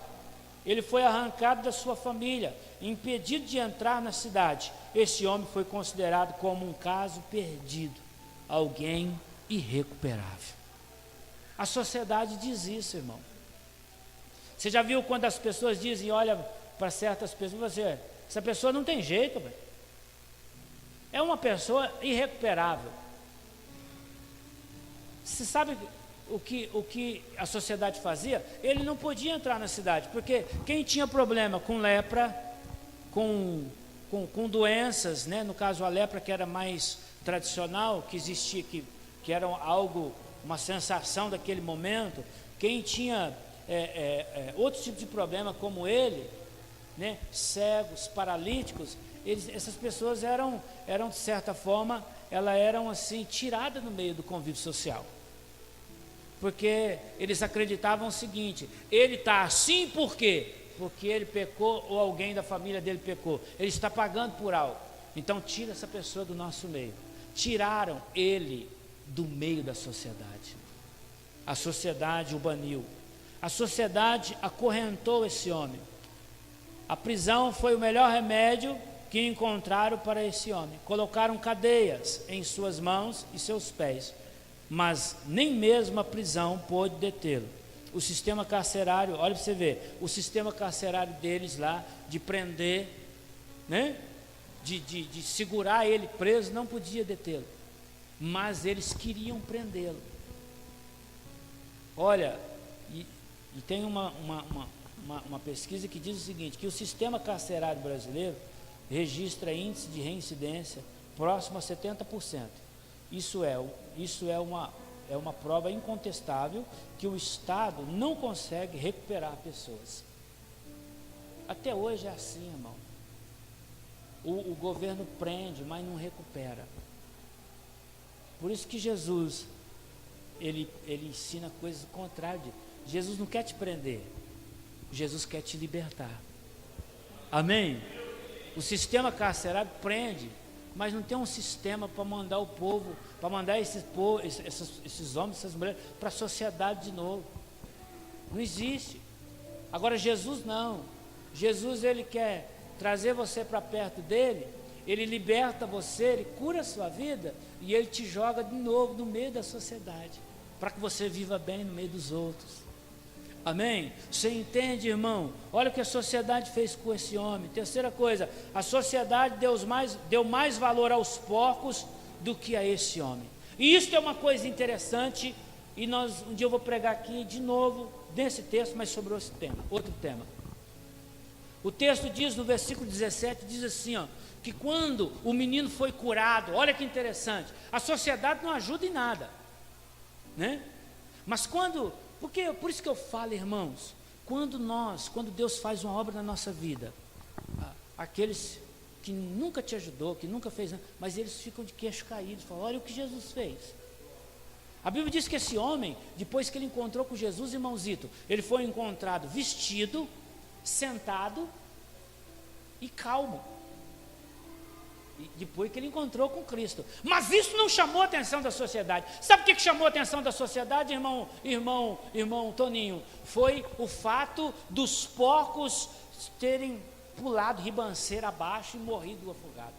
Ele foi arrancado da sua família, impedido de entrar na cidade. Esse homem foi considerado como um caso perdido, alguém irrecuperável. A sociedade diz isso, irmão. Você já viu quando as pessoas dizem, olha para certas pessoas, essa pessoa não tem jeito, velho. É uma pessoa irrecuperável. Você sabe o que a sociedade fazia? Ele não podia entrar na cidade, porque quem tinha problema com lepra, com doenças, né? No caso a lepra, que era mais tradicional, que existia, que era algo, uma sensação daquele momento, quem tinha outro tipo de problema como ele, né? Cegos, paralíticos, essas pessoas eram de certa forma, elas eram assim, tiradas no meio do convívio social, porque eles acreditavam o seguinte: ele está assim por quê? Porque ele pecou ou alguém da família dele pecou, ele está pagando por algo, então tira essa pessoa do nosso meio. Tiraram ele do meio da sociedade, a sociedade o baniu, a sociedade acorrentou esse homem. A prisão foi o melhor remédio que encontraram para esse homem. Colocaram cadeias em suas mãos e seus pés, mas nem mesmo a prisão pôde detê-lo. O sistema carcerário, olha para você ver, o sistema carcerário deles lá, de prender, né? de segurar ele preso, não podia detê-lo, mas eles queriam prendê-lo. Olha, e tem uma pesquisa que diz o seguinte, que o sistema carcerário brasileiro registra índice de reincidência próximo a 70%. Isso é uma prova incontestável que o Estado não consegue recuperar pessoas. Até hoje é assim, irmão. O governo prende, mas não recupera. Por isso que Jesus, ele ensina coisas contrárias. Jesus não quer te prender, Jesus quer te libertar. Amém? O sistema carcerário prende, mas não tem um sistema para mandar o povo, para mandar esses homens, essas mulheres para a sociedade de novo. Não existe. Agora Jesus não. Jesus, ele quer trazer você para perto dele, ele liberta você, ele cura a sua vida e ele te joga de novo no meio da sociedade, para que você viva bem no meio dos outros. Amém? Você entende, irmão? Olha o que a sociedade fez com esse homem. Terceira coisa, a sociedade deu mais valor aos porcos do que a esse homem. E isso é uma coisa interessante, e um dia eu vou pregar aqui de novo, nesse texto, mas sobre outro tema. O texto diz, no versículo 17, diz assim, ó, que quando o menino foi curado, olha que interessante, a sociedade não ajuda em nada, né? Mas por isso que eu falo, irmãos, quando Deus faz uma obra na nossa vida, aqueles que nunca te ajudou, que nunca fez nada, mas eles ficam de queixo caído, falam, olha o que Jesus fez. A Bíblia diz que esse homem, depois que ele encontrou com Jesus, irmãozito, ele foi encontrado vestido, sentado e calmo. E depois que ele encontrou com Cristo. Mas isso não chamou a atenção da sociedade. Sabe o que chamou a atenção da sociedade, irmão Toninho? Foi o fato dos porcos terem pulado ribanceira abaixo e morrido afogado.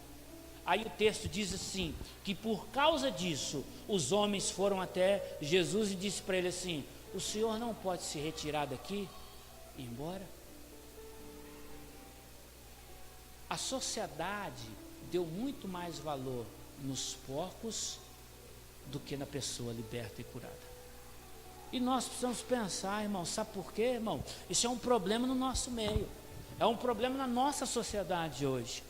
Aí o texto diz assim, que por causa disso, os homens foram até Jesus e disse para ele assim, o senhor não pode se retirar daqui e ir embora? A sociedade deu muito mais valor nos porcos do que na pessoa liberta e curada. E nós precisamos pensar, irmão, sabe por quê, irmão? Isso é um problema no nosso meio, é um problema na nossa sociedade hoje.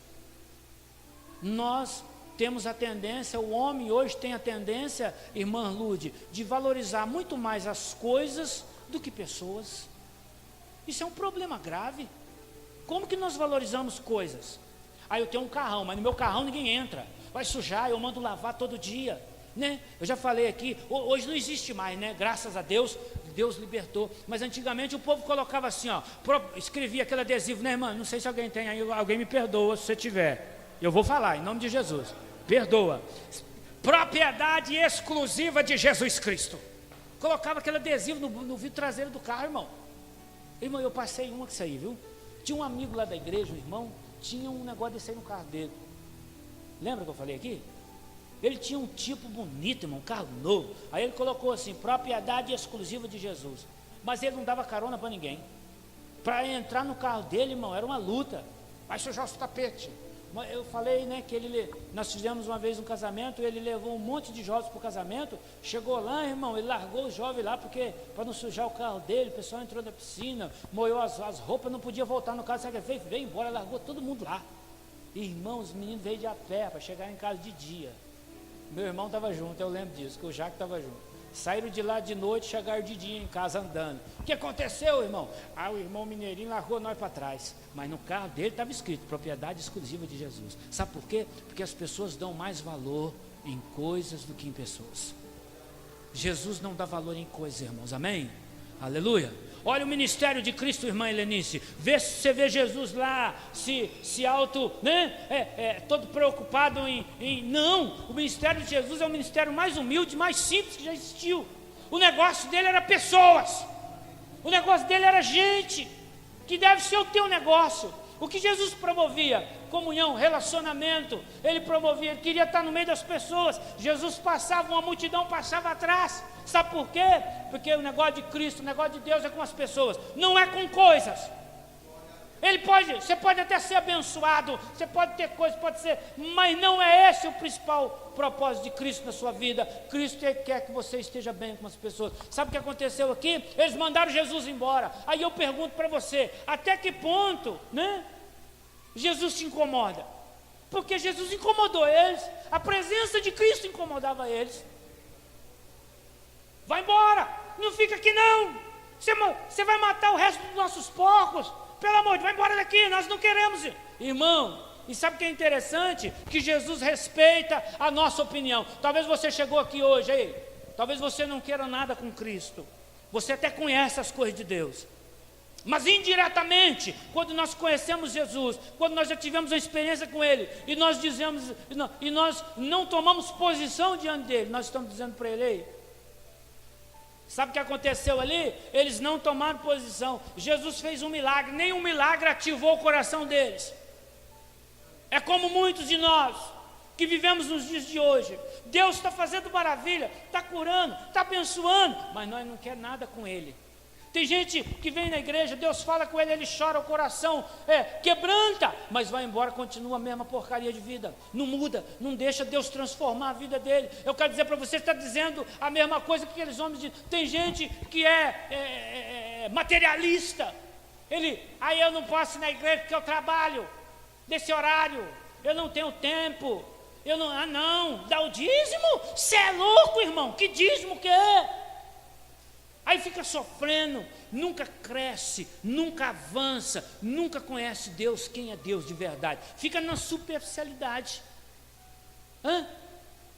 Nós temos a tendência, o homem hoje tem a tendência, irmã Lude, de valorizar muito mais as coisas do que pessoas. Isso é um problema grave. Como que nós valorizamos coisas? Aí eu tenho um carrão, mas no meu carrão ninguém entra, vai sujar, eu mando lavar todo dia, né? Eu já falei aqui, hoje não existe mais, né? Graças a Deus, Deus libertou. Mas antigamente o povo colocava assim, ó, escrevia aquele adesivo, né, irmã? Não sei se alguém tem aí, alguém me perdoa se você tiver. Eu vou falar, em nome de Jesus, perdoa. Propriedade exclusiva de Jesus Cristo. Colocava aquele adesivo no vidro traseiro do carro, irmão. Irmão, eu passei uma que saiu, viu? Tinha um amigo lá da igreja, um irmão, tinha um negócio desse aí no carro dele. Lembra que eu falei aqui? Ele tinha um tipo bonito, irmão, um carro novo. Aí ele colocou assim, propriedade exclusiva de Jesus. Mas ele não dava carona para ninguém. Para entrar no carro dele, irmão, era uma luta. Vai sujar os tapetes. Eu falei, né, que nós fizemos uma vez um casamento, ele levou um monte de jovens para o casamento, chegou lá, irmão, ele largou os jovens lá, porque para não sujar o carro dele, o pessoal entrou na piscina, molhou as roupas, não podia voltar no carro, sabe o que ele fez? Veio embora, largou todo mundo lá. Irmão, os meninos veio de a pé para chegar em casa de dia. Meu irmão estava junto, eu lembro disso, que o Jaque estava junto. Saíram de lá de noite, chegaram de dia em casa andando. O que aconteceu, irmão? O irmão Mineirinho largou nós para trás. Mas no carro dele estava escrito, propriedade exclusiva de Jesus. Sabe por quê? Porque as pessoas dão mais valor em coisas do que em pessoas. Jesus não dá valor em coisas, irmãos, amém? Aleluia. Olha o ministério de Cristo, irmã Helenice. Você vê Jesus lá, todo preocupado Não, o ministério de Jesus é o ministério mais humilde, mais simples que já existiu. O negócio dele era pessoas. O negócio dele era gente, que deve ser o teu negócio. O que Jesus promovia? Comunhão, relacionamento. Ele promovia, ele queria estar no meio das pessoas. Jesus passava, uma multidão passava atrás. Sabe por quê? Porque o negócio de Cristo, o negócio de Deus é com as pessoas, não é com coisas. Você pode até ser abençoado, você pode ter coisas, pode ser, mas não é esse o principal propósito de Cristo na sua vida. Cristo quer que você esteja bem com as pessoas. Sabe o que aconteceu aqui? Eles mandaram Jesus embora. Aí eu pergunto para você, até que ponto, né, Jesus te incomoda? Porque Jesus incomodou eles, a presença de Cristo incomodava eles. Vai embora, não fica aqui não. Você vai matar o resto dos nossos porcos. Pelo amor de Deus, vai embora daqui, nós não queremos ir. Irmão, e sabe o que é interessante? Que Jesus respeita a nossa opinião. Talvez você chegou aqui hoje, aí, talvez você não queira nada com Cristo. Você até conhece as coisas de Deus. Mas indiretamente, quando nós conhecemos Jesus, quando nós já tivemos uma experiência com Ele, e nós dizemos, e nós não tomamos posição diante dEle, nós estamos dizendo para Ele, ei, sabe o que aconteceu ali? Eles não tomaram posição. Jesus fez um milagre, nenhum milagre ativou o coração deles. É como muitos de nós que vivemos nos dias de hoje. Deus está fazendo maravilha, está curando, está abençoando, mas nós não queremos nada com Ele. Tem gente que vem na igreja, Deus fala com ele chora o coração, quebranta, mas vai embora, continua a mesma porcaria de vida, não muda, não deixa Deus transformar a vida dele. Eu quero dizer para você, está dizendo a mesma coisa que aqueles homens dizem. Tem gente que é materialista, aí eu não posso ir na igreja porque eu trabalho desse horário, eu não tenho tempo, não, dá o dízimo? Você é louco, irmão, que dízimo que é? Aí fica sofrendo, nunca cresce, nunca avança, nunca conhece Deus, quem é Deus de verdade. Fica na superficialidade.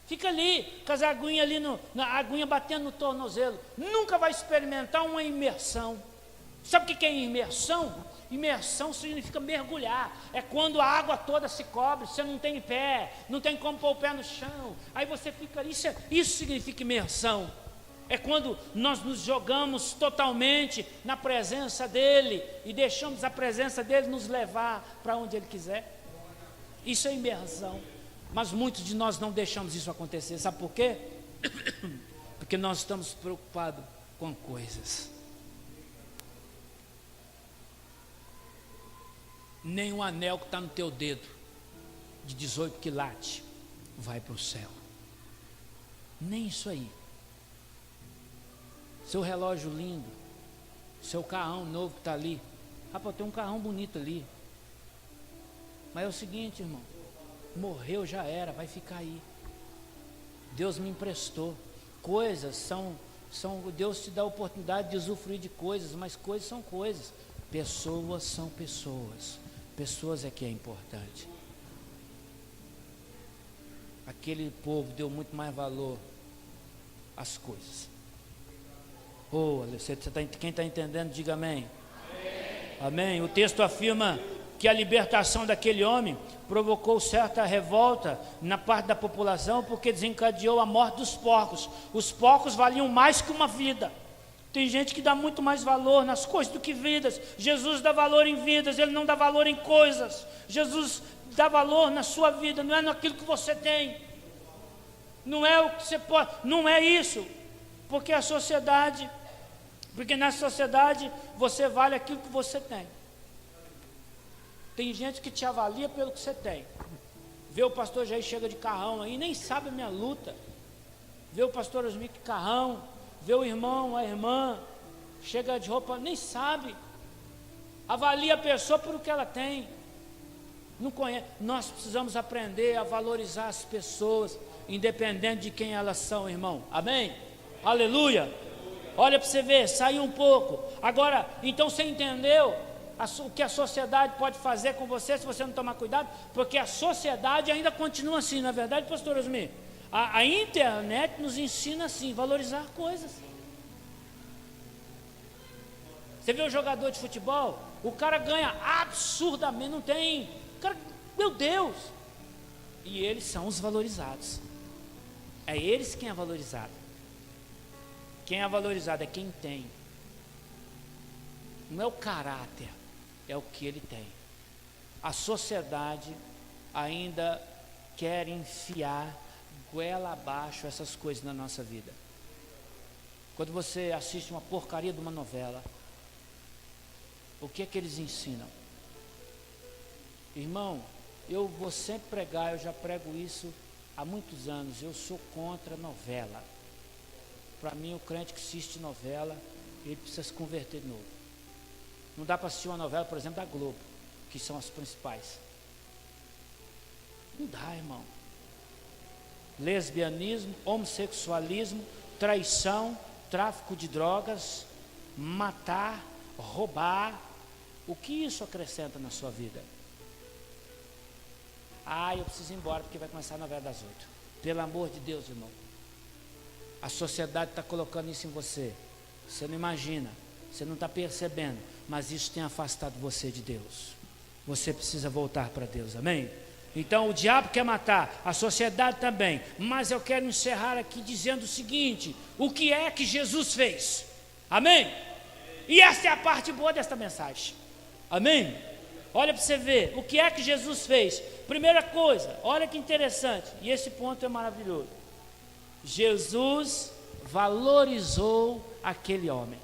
Fica ali, com as aguinhas ali, a aguinha batendo no tornozelo. Nunca vai experimentar uma imersão. Sabe o que é imersão? Imersão significa mergulhar. É quando a água toda se cobre, você não tem pé, não tem como pôr o pé no chão. Aí você fica ali, isso significa imersão. É quando nós nos jogamos totalmente na presença dEle e deixamos a presença dEle nos levar para onde Ele quiser. Isso é imersão. Mas muitos de nós não deixamos isso acontecer. Sabe por quê? Porque nós estamos preocupados com coisas. Nem um anel que está no teu dedo, de 18 quilates, vai para o céu. Nem isso aí. Seu relógio lindo, seu carrão novo que está ali. Rapaz, tem um carrão bonito ali. Mas é o seguinte, irmão, morreu, já era, vai ficar aí. Deus me emprestou. Coisas são Deus te dá a oportunidade de usufruir de coisas, mas coisas são coisas. Pessoas são pessoas. Pessoas é que é importante. Aquele povo deu muito mais valor às coisas. Quem está entendendo, diga amém. Amém. O texto afirma que a libertação daquele homem provocou certa revolta na parte da população, porque desencadeou a morte dos porcos. Os porcos valiam mais que uma vida. Tem gente que dá muito mais valor nas coisas do que vidas. Jesus dá valor em vidas, Ele não dá valor em coisas. Jesus dá valor na sua vida, não é naquilo que você tem. Não é o que você pode, não é isso. Porque na sociedade você vale aquilo que você tem. Tem gente que te avalia pelo que você tem. Vê o pastor Jair chega de carrão aí, nem sabe a minha luta. Vê o pastor Osmir de carrão, vê o irmão, a irmã, chega de roupa, nem sabe. Avalia a pessoa por o que ela tem. Não conhece. Nós precisamos aprender a valorizar as pessoas, independente de quem elas são, irmão. Amém? Aleluia. Olha para você ver, saiu um pouco. Agora, então você entendeu o que a sociedade pode fazer com você se você não tomar cuidado? Porque a sociedade ainda continua assim, não é verdade, pastor Osmir? A internet nos ensina assim, valorizar coisas. Você vê o jogador de futebol, o cara ganha absurdamente, não tem, o cara, meu Deus, e eles são os valorizados. É eles quem é valorizado. Quem é valorizado é quem tem. Não é o caráter, é o que ele tem. A sociedade ainda quer enfiar goela abaixo essas coisas na nossa vida. Quando você assiste uma porcaria de uma novela, o que é que eles ensinam? Irmão, eu vou sempre pregar, eu já prego isso há muitos anos, eu sou contra novela. Para mim, o crente que assiste novela, ele precisa se converter de novo. Não dá para assistir uma novela, por exemplo, da Globo, que são as principais. Não dá, irmão. Lesbianismo, homossexualismo, traição, tráfico de drogas, matar, roubar. O que isso acrescenta na sua vida? Eu preciso ir embora porque vai começar a novela das 8. Pelo amor de Deus, irmão. A sociedade está colocando isso em você. Você não imagina, você não está percebendo, mas isso tem afastado você de Deus. Você precisa voltar para Deus, amém? Então o diabo quer matar, a sociedade também. Mas eu quero encerrar aqui dizendo o seguinte: o que é que Jesus fez? Amém? E essa é a parte boa desta mensagem. Amém? Olha para você ver, o que é que Jesus fez? Primeira coisa, olha que interessante, e esse ponto é maravilhoso. Jesus valorizou aquele homem.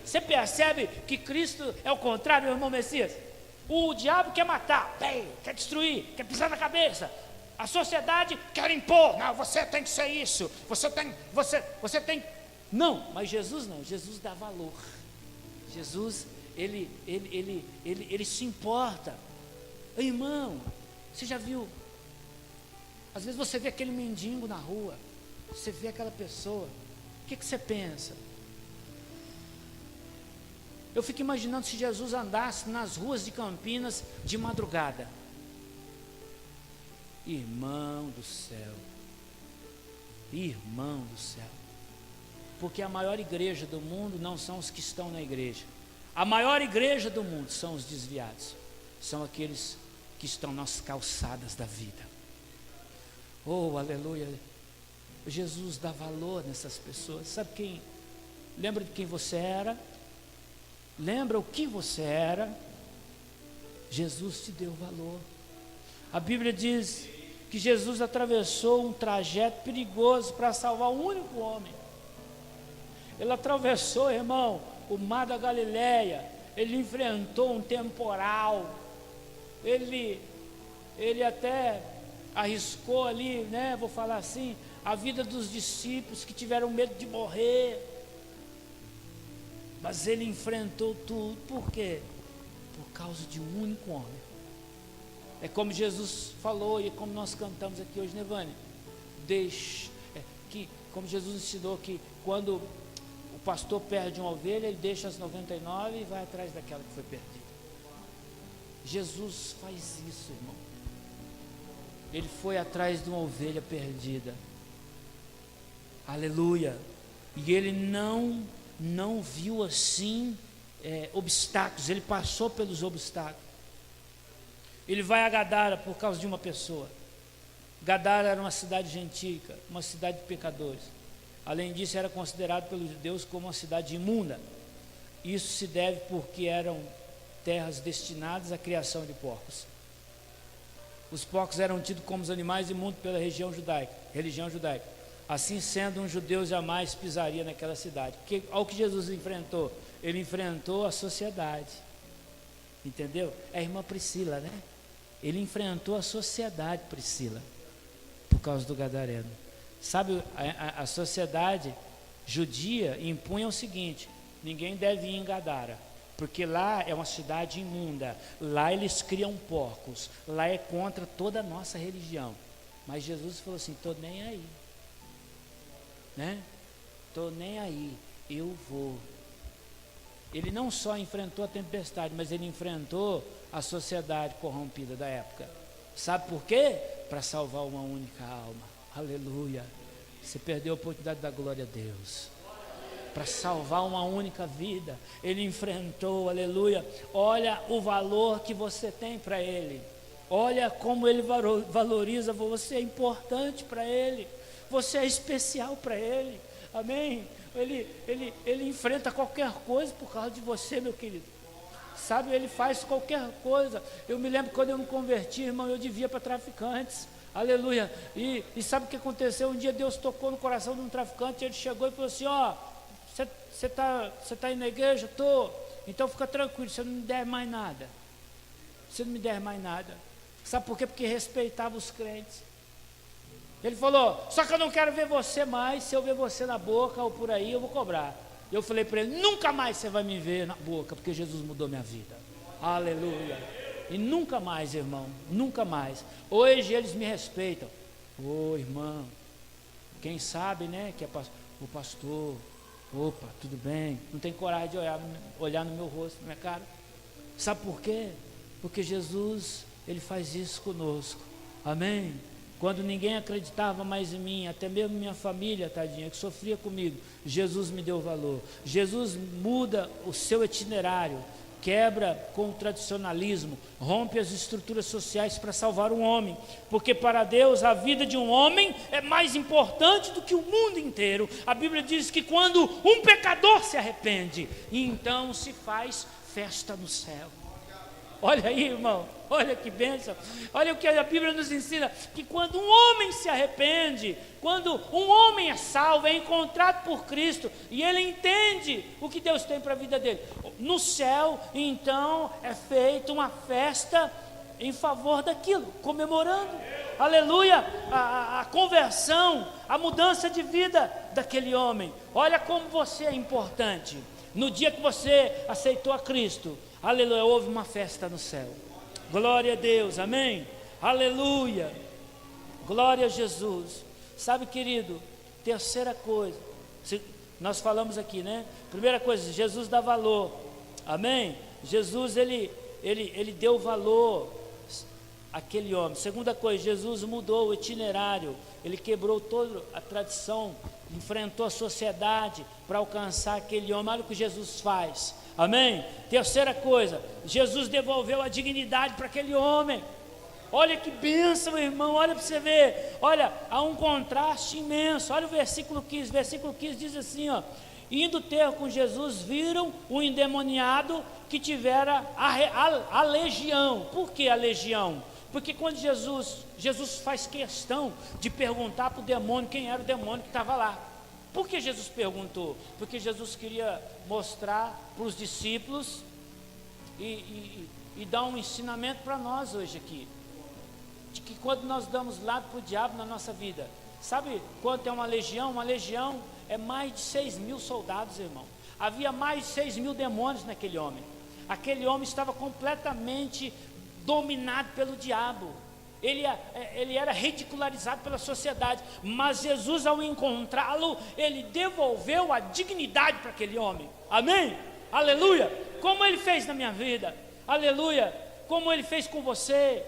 Você percebe que Cristo é o contrário, irmão Messias? O diabo quer matar, quer destruir, quer pisar na cabeça. A sociedade quer impor, não, você tem que ser isso, você tem. Não, mas Jesus não, Jesus dá valor. Jesus, ele se importa. Irmão, você já viu? Às vezes você vê aquele mendigo na rua, você vê aquela pessoa, o que você pensa? Eu fico imaginando se Jesus andasse nas ruas de Campinas de madrugada. Irmão do céu, irmão do céu. Porque a maior igreja do mundo não são os que estão na igreja. A maior igreja do mundo são os desviados. São aqueles que estão nas calçadas da vida. Oh, aleluia. Jesus dá valor nessas pessoas. Sabe quem? Lembra de quem você era? Lembra o que você era? Jesus te deu valor. A Bíblia diz que Jesus atravessou um trajeto perigoso para salvar um único homem. Ele atravessou, irmão, o mar da Galileia. Ele enfrentou um temporal. Ele até arriscou ali, né? Vou falar assim, a vida dos discípulos que tiveram medo de morrer. Mas ele enfrentou tudo. Por quê? Por causa de um único homem. É como Jesus falou e como nós cantamos aqui hoje, né, Vânia? Como Jesus ensinou que quando o pastor perde uma ovelha, ele deixa as 99 e vai atrás daquela que foi perdida. Jesus faz isso, irmão. Ele foi atrás de uma ovelha perdida. Aleluia. E ele não viu assim obstáculos. Ele passou pelos obstáculos. Ele vai a Gadara por causa de uma pessoa. Gadara era uma cidade gentílica, uma cidade de pecadores. Além disso, era considerado pelos judeus como uma cidade imunda. Isso se deve porque eram terras destinadas à criação de porcos. Os porcos eram tidos como os animais imundos pela religião judaica. Assim sendo, um judeu jamais pisaria naquela cidade. Olha o que Jesus enfrentou. Ele enfrentou a sociedade. Entendeu? É a irmã Priscila, né? Ele enfrentou a sociedade, Priscila, por causa do gadareno. Sabe, a sociedade judia impunha o seguinte: ninguém deve ir em Gadara, porque lá é uma cidade imunda, lá eles criam porcos, lá é contra toda a nossa religião. Mas Jesus falou assim: estou nem aí, né? Estou nem aí, eu vou. Ele não só enfrentou a tempestade, mas ele enfrentou a sociedade corrompida da época. Sabe por quê? Para salvar uma única alma. Aleluia. Você perdeu a oportunidade da glória a Deus. Para salvar uma única vida, ele enfrentou, aleluia. Olha o valor que você tem para ele. Olha como ele valoriza você, é importante para ele. Você é especial para ele. Amém? Ele enfrenta qualquer coisa por causa de você, meu querido. Sabe, ele faz qualquer coisa. Eu me lembro quando eu me converti, irmão, eu devia para traficantes. Aleluia. E sabe o que aconteceu? Um dia Deus tocou no coração de um traficante. Ele chegou e falou assim: ó, você tá indo na igreja? Estou. Então fica tranquilo, você não me der mais nada. Você não me der mais nada. Sabe por quê? Porque respeitava os crentes. Ele falou: só que eu não quero ver você mais. Se eu ver você na boca ou por aí, eu vou cobrar. Eu falei para ele: nunca mais você vai me ver na boca, porque Jesus mudou minha vida. Aleluia. E nunca mais, irmão, nunca mais. Hoje eles me respeitam. Ô irmão, quem sabe, né, que é o pastor. Opa, tudo bem. Não tem coragem de olhar no meu rosto, na minha cara. Sabe por quê? Porque Jesus, ele faz isso conosco. Amém? Quando ninguém acreditava mais em mim, até mesmo minha família, tadinha, que sofria comigo, Jesus me deu valor. Jesus muda o seu itinerário, quebra com o tradicionalismo, rompe as estruturas sociais para salvar um homem, porque para Deus a vida de um homem é mais importante do que o mundo inteiro. A Bíblia diz que quando um pecador se arrepende, então se faz festa no céu. Olha aí, irmão, olha que bênção. Olha o que a Bíblia nos ensina: que quando um homem se arrepende, quando um homem é salvo, é encontrado por Cristo, e ele entende o que Deus tem para a vida dele, no céu, então é feita uma festa em favor daquilo, comemorando, aleluia, a conversão, a mudança de vida daquele homem. Olha como você é importante. No dia que você aceitou a Cristo, aleluia, houve uma festa no céu. Glória a Deus, amém? Aleluia, glória a Jesus. Sabe, querido, terceira coisa, nós falamos aqui, né? Primeira coisa, Jesus dá valor, amém? Jesus, ele deu valor àquele homem. Segunda coisa, Jesus mudou o itinerário, ele quebrou toda a tradição, enfrentou a sociedade para alcançar aquele homem. Olha o que Jesus faz. Amém? Terceira coisa, Jesus devolveu a dignidade para aquele homem. Olha que bênção, irmão, olha para você ver. Olha, há um contraste imenso. Olha o versículo 15. Versículo 15 diz assim, ó: indo ter com Jesus, viram o endemoniado que tivera a legião. Por que a legião? Porque quando Jesus faz questão de perguntar para o demônio quem era o demônio que estava lá. Por que Jesus perguntou? Porque Jesus queria mostrar para os discípulos e dar um ensinamento para nós hoje aqui, de que quando nós damos lado para o diabo na nossa vida, sabe quanto é uma legião? Uma legião é mais de 6.000 soldados, irmão. Havia mais de 6.000 demônios naquele homem. Aquele homem estava completamente dominado pelo diabo. Ele era ridicularizado pela sociedade, mas Jesus, ao encontrá-lo, ele devolveu a dignidade para aquele homem. Amém? Aleluia! Como ele fez na minha vida, aleluia! Como ele fez com você,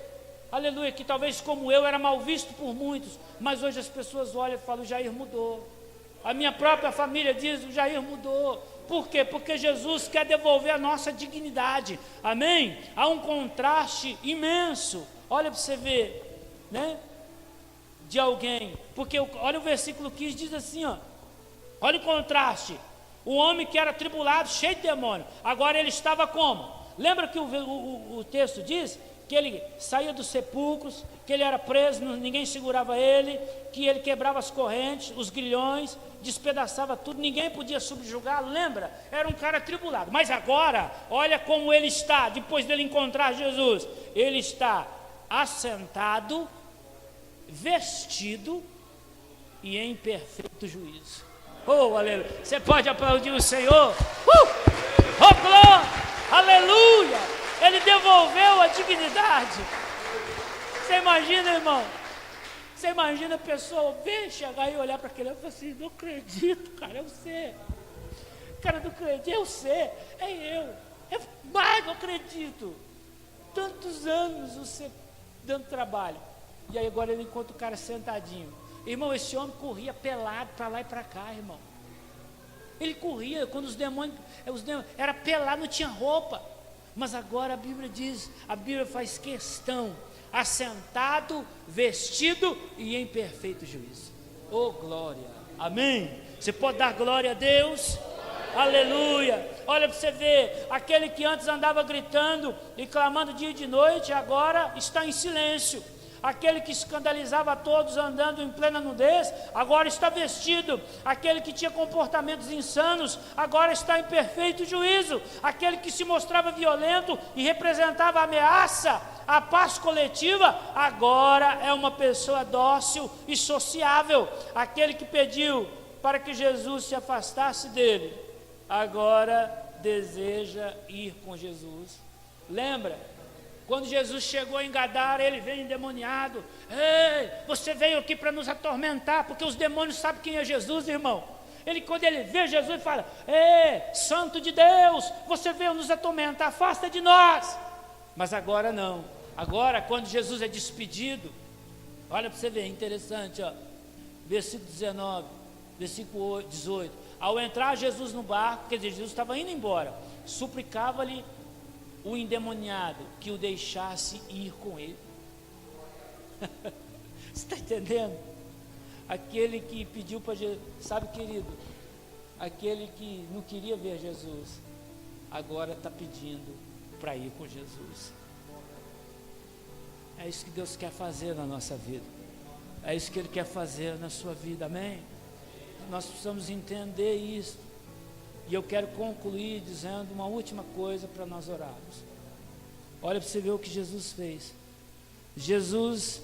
aleluia! Que talvez como eu era mal visto por muitos, mas hoje as pessoas olham e falam: o Jair mudou. A minha própria família diz: o Jair mudou. Por quê? Porque Jesus quer devolver a nossa dignidade. Amém? Há um contraste imenso. Olha para você ver, né? De alguém. Porque olha o versículo 15, diz assim, ó. Olha o contraste. O homem que era tribulado, cheio de demônio, agora ele estava como? Lembra que o texto diz que ele saía dos sepulcros, que ele era preso, ninguém segurava ele, que ele quebrava as correntes, os grilhões, despedaçava tudo, ninguém podia subjugá-lo, lembra? Era um cara atribulado. Mas agora, olha como ele está, depois dele encontrar Jesus. Ele está assentado, vestido e em perfeito juízo. Oh, aleluia! Você pode aplaudir o Senhor? Oh, glória! Aleluia! Ele devolveu a dignidade. Você imagina, irmão? Você imagina a pessoa ver, chegar e olhar para aquele e falar assim: não acredito, cara, é você. Cara, não acredito, é você, é eu. Mas não acredito. Tantos anos você dando trabalho. E aí agora ele encontra o cara sentadinho. Irmão, esse homem corria pelado para lá e para cá, irmão. Ele corria quando os demônios era pelado, não tinha roupa. Mas agora a Bíblia faz questão, assentado, vestido e em perfeito juízo. Oh, glória, amém. Você pode dar glória a Deus? Aleluia. Olha para você ver, aquele que antes andava gritando e clamando dia e de noite, agora está em silêncio. Aquele que escandalizava a todos andando em plena nudez, agora está vestido. Aquele que tinha comportamentos insanos, agora está em perfeito juízo. Aquele que se mostrava violento e representava ameaça à paz coletiva, agora é uma pessoa dócil e sociável. Aquele que pediu para que Jesus se afastasse dele, agora deseja ir com Jesus. Lembra? Quando Jesus chegou em Gadara, ele veio endemoniado. Ei, você veio aqui para nos atormentar, porque os demônios sabem quem é Jesus, irmão. Quando ele vê Jesus, ele fala: ei, santo de Deus, você veio nos atormentar, afasta de nós. Mas agora não. Agora, quando Jesus é despedido, olha para você ver, interessante, ó. Versículo 19, versículo 18. Ao entrar Jesus no barco, quer dizer, Jesus estava indo embora, suplicava-lhe o endemoniado que o deixasse ir com ele. Você está entendendo? Aquele que pediu para Jesus, sabe, querido, aquele que não queria ver Jesus, agora está pedindo para ir com Jesus. É isso que Deus quer fazer na nossa vida, é isso que Ele quer fazer na sua vida, amém? Nós precisamos entender isso. E eu quero concluir dizendo uma última coisa para nós orarmos. Olha para você ver o que Jesus fez. Jesus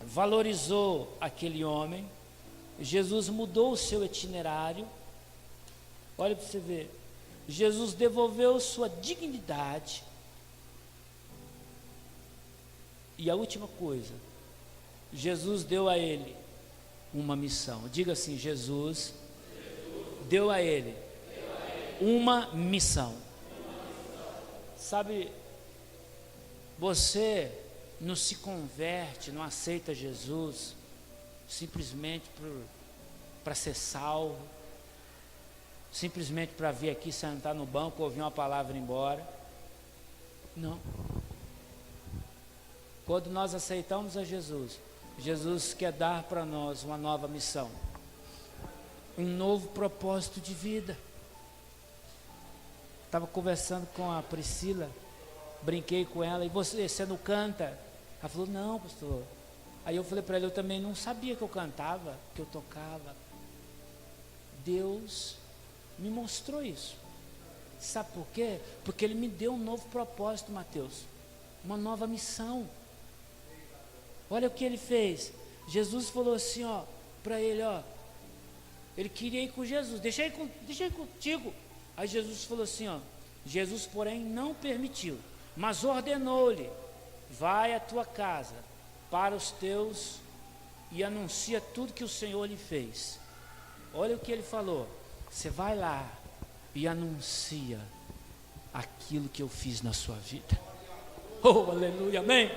valorizou aquele homem. Jesus mudou o seu itinerário. Olha para você ver. Jesus devolveu sua dignidade. E a última coisa, Jesus deu a ele uma missão. Diga assim: Jesus deu a ele uma missão. Sabe, você não se converte, não aceita Jesus simplesmente para ser salvo, simplesmente para vir aqui sentar no banco, ouvir uma palavra e ir embora. Não. Quando nós aceitamos a Jesus, Jesus quer dar para nós uma nova missão, um novo propósito de vida. Estava conversando com a Priscila, brinquei com ela: e você não canta? Ela falou: não, pastor. Aí eu falei para ela: eu também não sabia que eu cantava, que eu tocava. Deus me mostrou isso. Sabe por quê? Porque Ele me deu um novo propósito, Mateus, uma nova missão. Olha o que Ele fez. Jesus falou assim, ó, para ele, ó, ele queria ir com Jesus, deixa eu ir contigo. Aí Jesus falou assim, ó, Jesus, porém, não permitiu, mas ordenou-lhe: vai à tua casa, para os teus, e anuncia tudo que o Senhor lhe fez. Olha o que ele falou: você vai lá e anuncia aquilo que eu fiz na sua vida. Oh, aleluia, amém?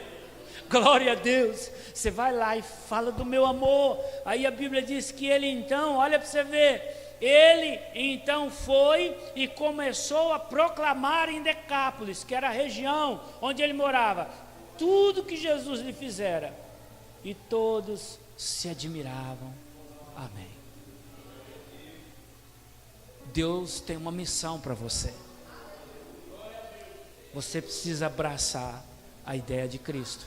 Glória a Deus. Você vai lá e fala do meu amor. Aí a Bíblia diz que ele então, olha para você ver, ele então foi e começou a proclamar em Decápolis, que era a região onde ele morava, tudo que Jesus lhe fizera, e todos se admiravam. Amém. Deus tem uma missão para você. Você precisa abraçar a ideia de Cristo.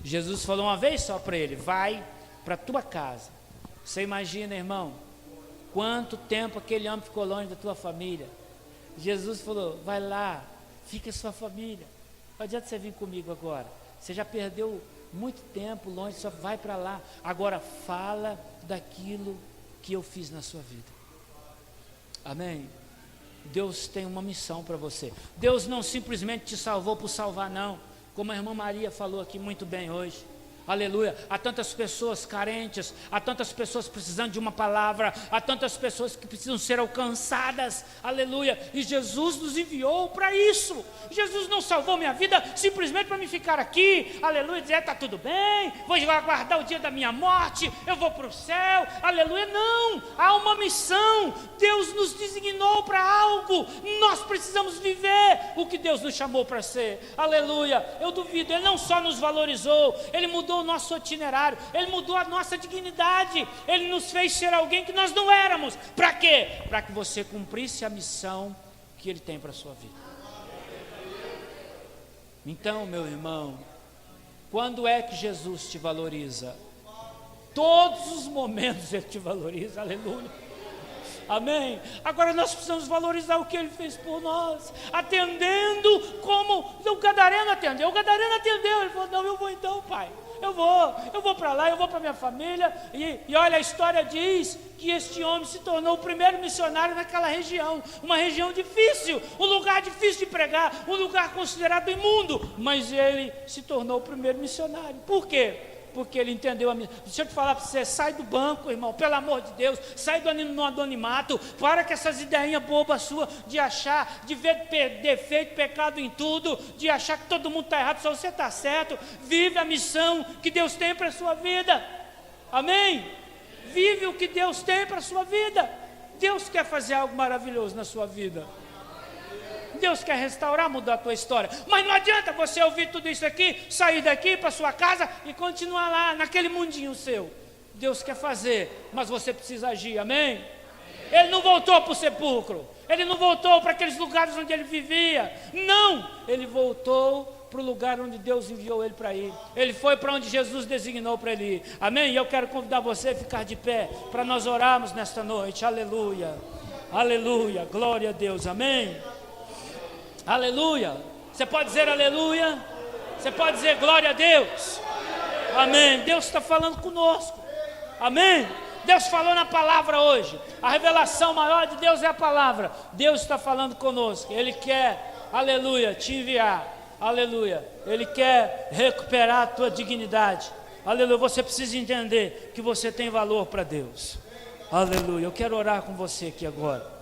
Jesus falou uma vez só para ele: vai para a tua casa. Você imagina, irmão, quanto tempo aquele homem ficou longe da tua família. Jesus falou: vai lá, fica a sua família, não adianta você vir comigo agora, você já perdeu muito tempo longe, só vai para lá, agora fala daquilo que eu fiz na sua vida. Amém? Deus tem uma missão para você. Deus não simplesmente te salvou por salvar, não, como a irmã Maria falou aqui muito bem hoje. Aleluia, há tantas pessoas carentes, há tantas pessoas precisando de uma palavra, há tantas pessoas que precisam ser alcançadas, aleluia, e Jesus nos enviou para isso. Jesus não salvou minha vida simplesmente para me ficar aqui, aleluia, dizer: está tudo bem, vou aguardar o dia da minha morte, eu vou para o céu, aleluia. Não, há uma missão, Deus nos designou para algo, nós precisamos viver o que Deus nos chamou para ser, aleluia. Eu duvido, Ele não só nos valorizou, Ele mudou o nosso itinerário, Ele mudou a nossa dignidade, Ele nos fez ser alguém que nós não éramos. Para quê? Para que você cumprisse a missão que Ele tem para a sua vida. Então, meu irmão, quando é que Jesus te valoriza? Todos os momentos Ele te valoriza, aleluia. Amém? Agora nós precisamos valorizar o que Ele fez por nós, atendendo como o gadareno atendeu. O gadareno atendeu, ele falou: não, eu vou então, Pai, eu vou para lá, eu vou para minha família. E olha, a história diz que este homem se tornou o primeiro missionário naquela região, uma região difícil, um lugar difícil de pregar, um lugar considerado imundo, mas ele se tornou o primeiro missionário. Por quê? Porque ele entendeu a missão. Deixa eu te falar para você: sai do banco, irmão, pelo amor de Deus, sai do anonimato, para com essas ideinhas bobas suas, de achar, de ver defeito, pecado em tudo, de achar que todo mundo está errado, só você está certo. Vive a missão que Deus tem para a sua vida, amém? Vive o que Deus tem para a sua vida. Deus quer fazer algo maravilhoso na sua vida. Deus quer restaurar, mudar a tua história. Mas não adianta você ouvir tudo isso aqui, sair daqui para sua casa e continuar lá, naquele mundinho seu. Deus quer fazer, mas você precisa agir, amém? Ele não voltou para o sepulcro, Ele não voltou para aqueles lugares onde Ele vivia. Não, Ele voltou para o lugar onde Deus enviou Ele para ir. Ele foi para onde Jesus designou para Ele ir, amém? E eu quero convidar você a ficar de pé, para nós orarmos nesta noite, aleluia, aleluia, glória a Deus, amém? Aleluia. Você pode dizer aleluia? Você pode dizer glória a Deus? Amém. Deus está falando conosco. Amém. Deus falou na palavra hoje. A revelação maior de Deus é a palavra. Deus está falando conosco. Ele quer, aleluia, te enviar. Aleluia. Ele quer recuperar a tua dignidade. Aleluia. Você precisa entender que você tem valor para Deus. Aleluia. Eu quero orar com você aqui agora.